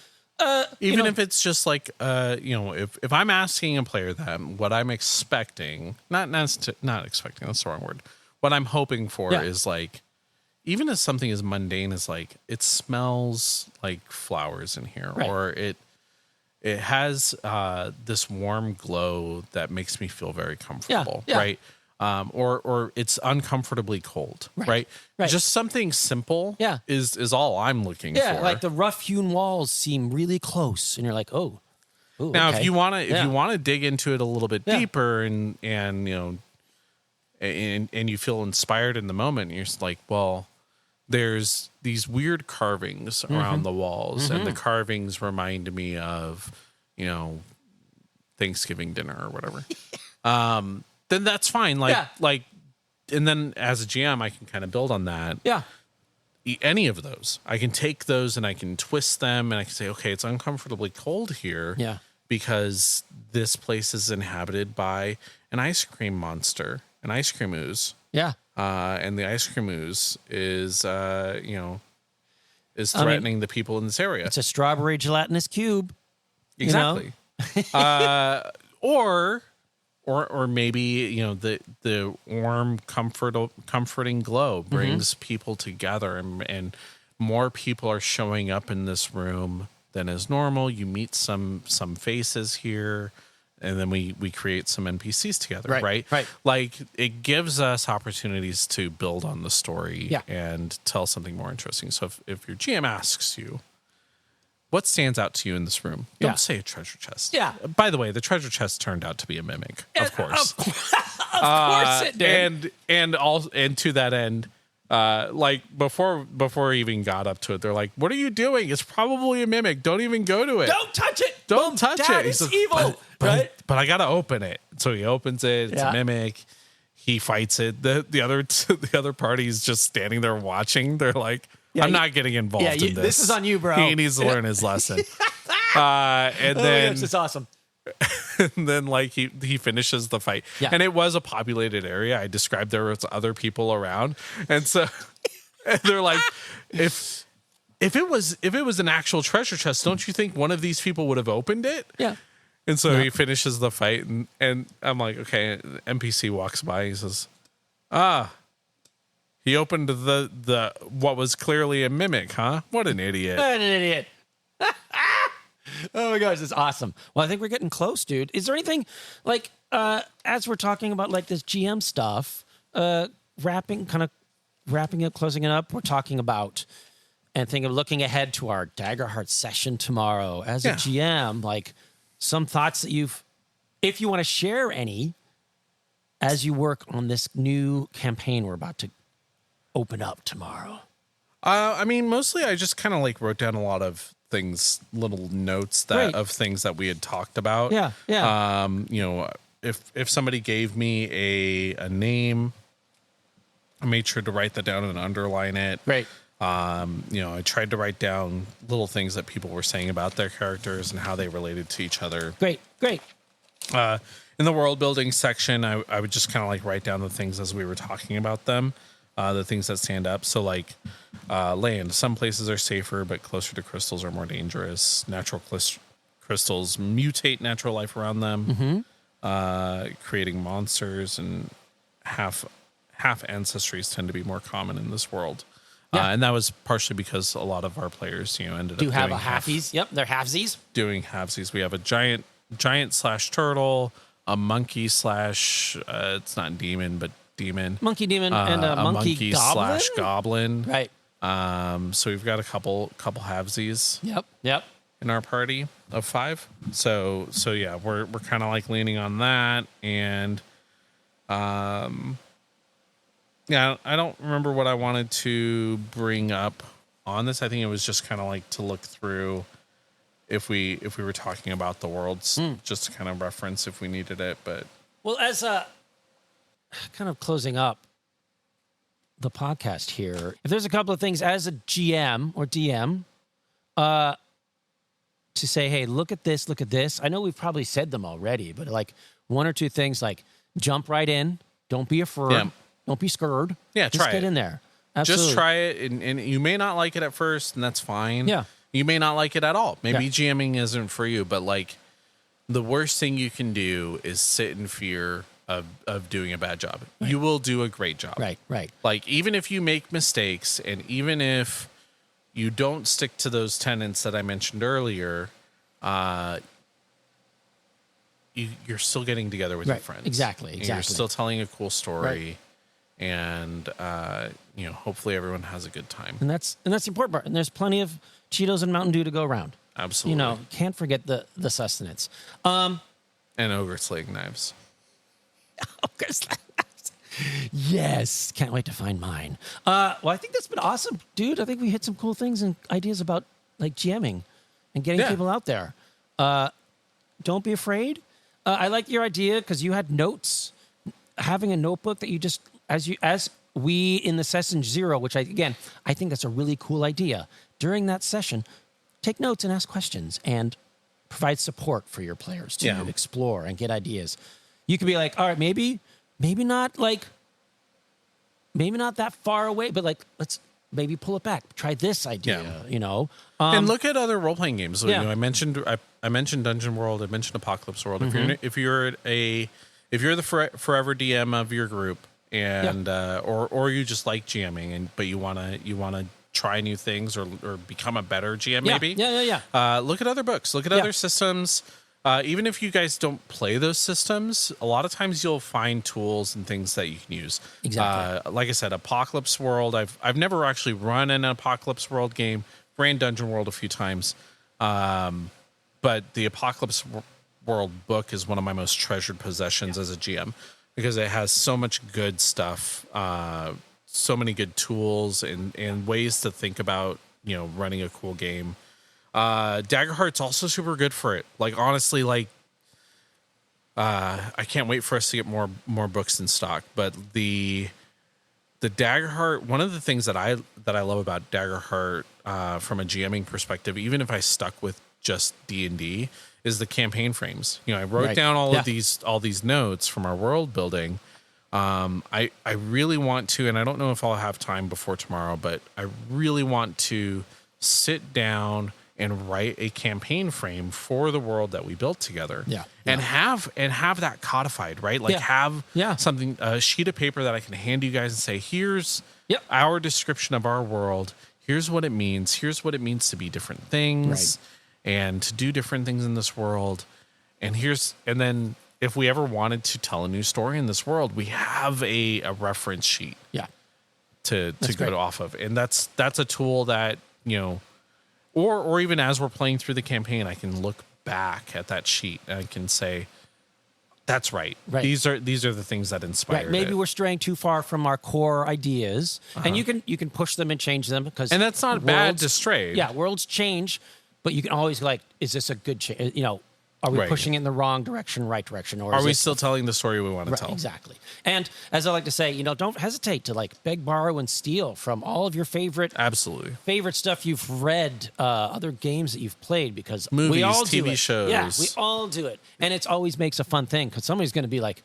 Even if it's just like, if I'm asking a player that, what I'm expecting, not expecting, that's the wrong word. What I'm hoping for is like, even as something as mundane as like, it smells like flowers in here, right. or it has this warm glow that makes me feel very comfortable, right? Or it's uncomfortably cold, right? Just something simple is all I'm looking for. Yeah, like the rough-hewn walls seem really close, and you're like, oh. Ooh, now, okay. if you want to dig into it a little bit deeper and you feel inspired in the moment, you're just like, well, there's these weird carvings around the walls, and the carvings remind me of, Thanksgiving dinner or whatever. Then that's fine. And then as a GM, I can kind of build on that. Yeah. Any of those, I can take those and I can twist them, and I can say, okay, it's uncomfortably cold here. Yeah. Because this place is inhabited by an ice cream monster, an ice cream ooze. Yeah. And the ice cream ooze is threatening the people in this area. It's a strawberry gelatinous cube. Exactly. Or maybe the warm, comforting glow brings people together, and more people are showing up in this room than is normal. You meet some faces here, and then we create some NPCs together, right? Like, it gives us opportunities to build on the story and tell something more interesting. So if your GM asks you, what stands out to you in this room? Don't say a treasure chest. Yeah. By the way, the treasure chest turned out to be a mimic, of course. Of course it did. And to that end, before I even got up to it, they're like, "What are you doing? It's probably a mimic. Don't even go to it. Don't touch it. Don't touch Dad it. It's evil." But I gotta open it. So he opens it. It's a mimic. He fights it. The other party is just standing there watching. They're like, I'm not getting involved in this. This is on you, bro. He needs to learn his lesson. And then it's awesome. And then he finishes the fight. Yeah. And it was a populated area. I described there was other people around. And so they're like, if it was an actual treasure chest, don't you think one of these people would have opened it? Yeah. And so he finishes the fight, and I'm like, okay, NPC walks by, he says, he opened the what was clearly a mimic, huh? What an idiot. What an idiot. Oh my gosh, that's awesome. Well, I think we're getting close, dude. Is there anything as we're talking about this GM stuff, wrapping it, closing it up, we're talking about and looking ahead to our Daggerheart session tomorrow as a GM, some thoughts that if you want to share any as you work on this new campaign we're about to open up tomorrow. Mostly I just kind of wrote down a lot of things, little notes of things that we had talked about. Yeah. if somebody gave me a name, I made sure to write that down and underline it. Right. I tried to write down little things that people were saying about their characters and how they related to each other. Great. In the world building section, I would just kind of like write down the things as we were talking about them, the things that stand up. So like land, some places are safer, but closer to crystals are more dangerous. Natural crystals mutate natural life around them, creating monsters, and half ancestries tend to be more common in this world. Yeah. And that was partially because a lot of our players, ended up do have a halfies. Yep, they're halvesies. Doing halvesies. We have a giant / turtle, a monkey / it's not demon, but demon. Monkey demon and a monkey goblin? / goblin. Right. So we've got a couple halvesies. Yep. In our party of 5. So yeah, we're kind of like leaning on that, and yeah, I don't remember what I wanted to bring up on this. I think it was just kind of like to look through if we were talking about the worlds, just to kind of reference if we needed it. But well, as a kind of closing up the podcast here, if there's a couple of things as a GM or DM, to say, hey, look at this. I know we've probably said them already, but like 1 or 2 things, like jump right in. Don't be afraid. Yeah. Don't be scared. Yeah, just try get it. In there. Absolutely. Just try it, and you may not like it at first, and that's fine. Yeah. You may not like it at all. Maybe GMing isn't for you, but like the worst thing you can do is sit in fear of doing a bad job. Right. You will do a great job. Right. Like even if you make mistakes, and even if you don't stick to those tenets that I mentioned earlier, you're still getting together with your friends. Exactly. You're still telling a cool story. Right. And hopefully everyone has a good time. And that's the important part. And there's plenty of Cheetos and Mountain Dew to go around. Absolutely. Can't forget the sustenance. And ogre slaying knives. Ogre slaying knives. Yes. Can't wait to find mine. Well, I think that's been awesome, dude. I think we hit some cool things and ideas about like GMing and getting people out there. Don't be afraid. I like your idea because you had notes. Having a notebook that you just as we in the session 0, which I think that's a really cool idea. During that session, take notes and ask questions and provide support for your players to explore and get ideas. You could be like, all right, maybe not that far away, but like let's maybe pull it back. Try this idea, and look at other role playing games. Yeah. I mentioned Dungeon World. I mentioned Apocalypse World. Mm-hmm. If you're the forever DM of your group, and or you just like GMing, but you wanna try new things or become a better GM, maybe. Yeah. Look at other books. Look at other systems. Even if you guys don't play those systems, a lot of times you'll find tools and things that you can use. Exactly. Like I said, Apocalypse World. I've never actually run an Apocalypse World game. Ran Dungeon World a few times, but the Apocalypse World book is one of my most treasured possessions as a GM because it has so much good stuff, so many good tools and ways to think about running a cool game. Daggerheart's also super good for it. Like honestly, I can't wait for us to get more books in stock. But the Daggerheart, one of the things that I love about Daggerheart from a GMing perspective, even if I stuck with just D&D, is the campaign frames. I wrote down all of these notes from our world building. I really want to, and I don't know if I'll have time before tomorrow, but I really want to sit down and write a campaign frame for the world that we built together. And have that codified, right? Like have something, a sheet of paper that I can hand you guys and say, here's our description of our world. Here's what it means. Here's what it means to be different things and to do different things in this world. And then if we ever wanted to tell a new story in this world, we have a reference sheet to go off of. And that's a tool that, or even as we're playing through the campaign, I can look back at that sheet and I can say, that's right. These are the things that inspired Maybe it. we're straying too far from our core ideas, and you can push them and change them and that's not bad to stray. Yeah, worlds change, but you can always is this a good change? Are we pushing it in the wrong direction, right direction? Or are we still telling the story we want to tell? Exactly. And as I like to say, don't hesitate to like beg, borrow, and steal from all of your favorite stuff you've read, other games that you've played, because movies, we all TV do it. shows. Yeah, we all do it. And it always makes a fun thing because somebody's going to be like,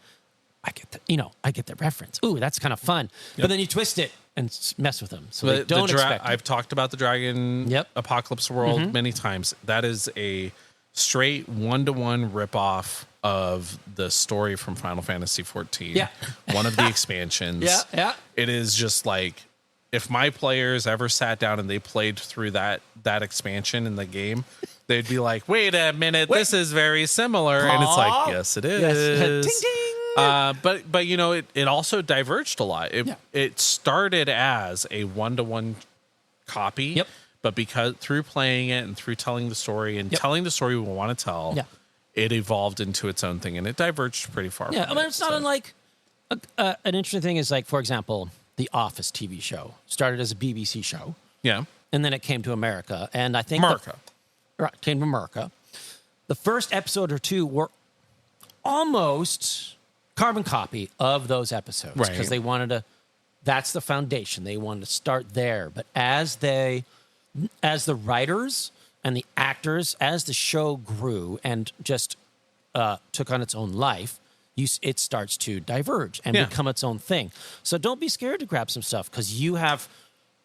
I get the reference. Ooh, that's kind of fun. Yep. But then you twist it and mess with them. So they don't expect it. I've talked about the Dragon Apocalypse World many times. That is a straight one-to-one ripoff of the story from Final Fantasy XIV. Yeah. One of the expansions. Yeah. It is just like, if my players ever sat down and they played through that expansion in the game, they'd be like, wait a minute, this is very similar. And it's like, yes, it is. Yes. Ding, ding. But it also diverged a lot. It started as a one-to-one copy. Yep. But because through playing it and through telling the story and telling the story we want to tell, it evolved into its own thing, and it diverged pretty far. Yeah, it's not unlike an interesting thing is, like, for example, The Office TV show started as a BBC show. Yeah. And then it came to America, and I think came to America. The first episode or two were almost carbon copy of those episodes because they wanted to. That's the foundation. They wanted to start there, but as the writers and the actors, as the show grew and just took on its own life, it starts to diverge and become its own thing. So don't be scared to grab some stuff because you have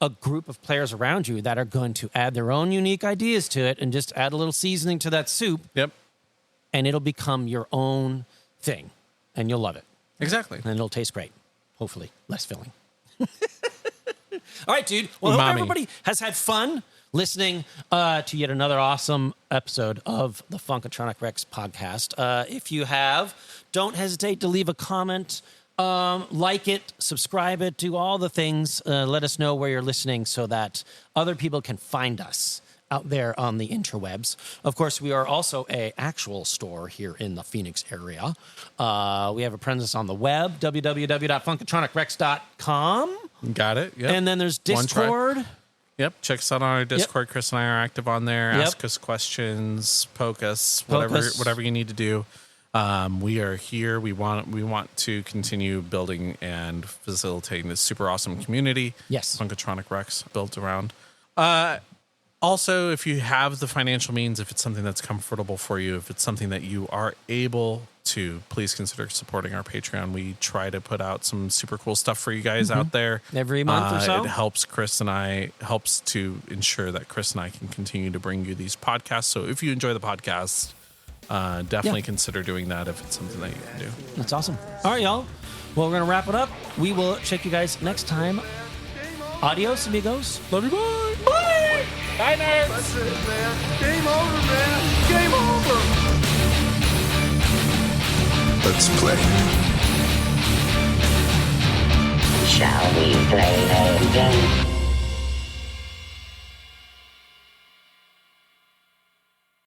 a group of players around you that are going to add their own unique ideas to it and just add a little seasoning to that soup. Yep. And it'll become your own thing, and you'll love it. Exactly. And it'll taste great. Hopefully, less filling. All right, dude. Well, I hope everybody has had fun listening to yet another awesome episode of the Funkatronic Rex podcast. If you have, don't hesitate to leave a comment, like it, subscribe it, do all the things. Let us know where you're listening so that other people can find us out there on the interwebs. Of course, we are also an actual store here in the Phoenix area. We have a presence on the web, www.funkatronicrex.com. Got it. Yep. And then there's Discord. Yep. Check us out on our Discord. Yep. Chris and I are active on there. Yep. Ask us questions, poke us, whatever you need to do. We are here. We want to continue building and facilitating this super awesome community. Yes. Funkatronic Rex built around. Also, if you have the financial means, if it's something that's comfortable for you, if it's something that you are able to, please consider supporting our Patreon. We try to put out some super cool stuff for you guys out there. Every month or so. It helps to ensure that Chris and I can continue to bring you these podcasts. So if you enjoy the podcast, definitely consider doing that if it's something that you can do. That's awesome. All right, y'all. Well, we're going to wrap it up. We will check you guys next time. Adios, amigos. Love you. Bye. Bye. Bye, nerds. That's it, man. Game over, man. Game over. Let's play. Shall we play a game?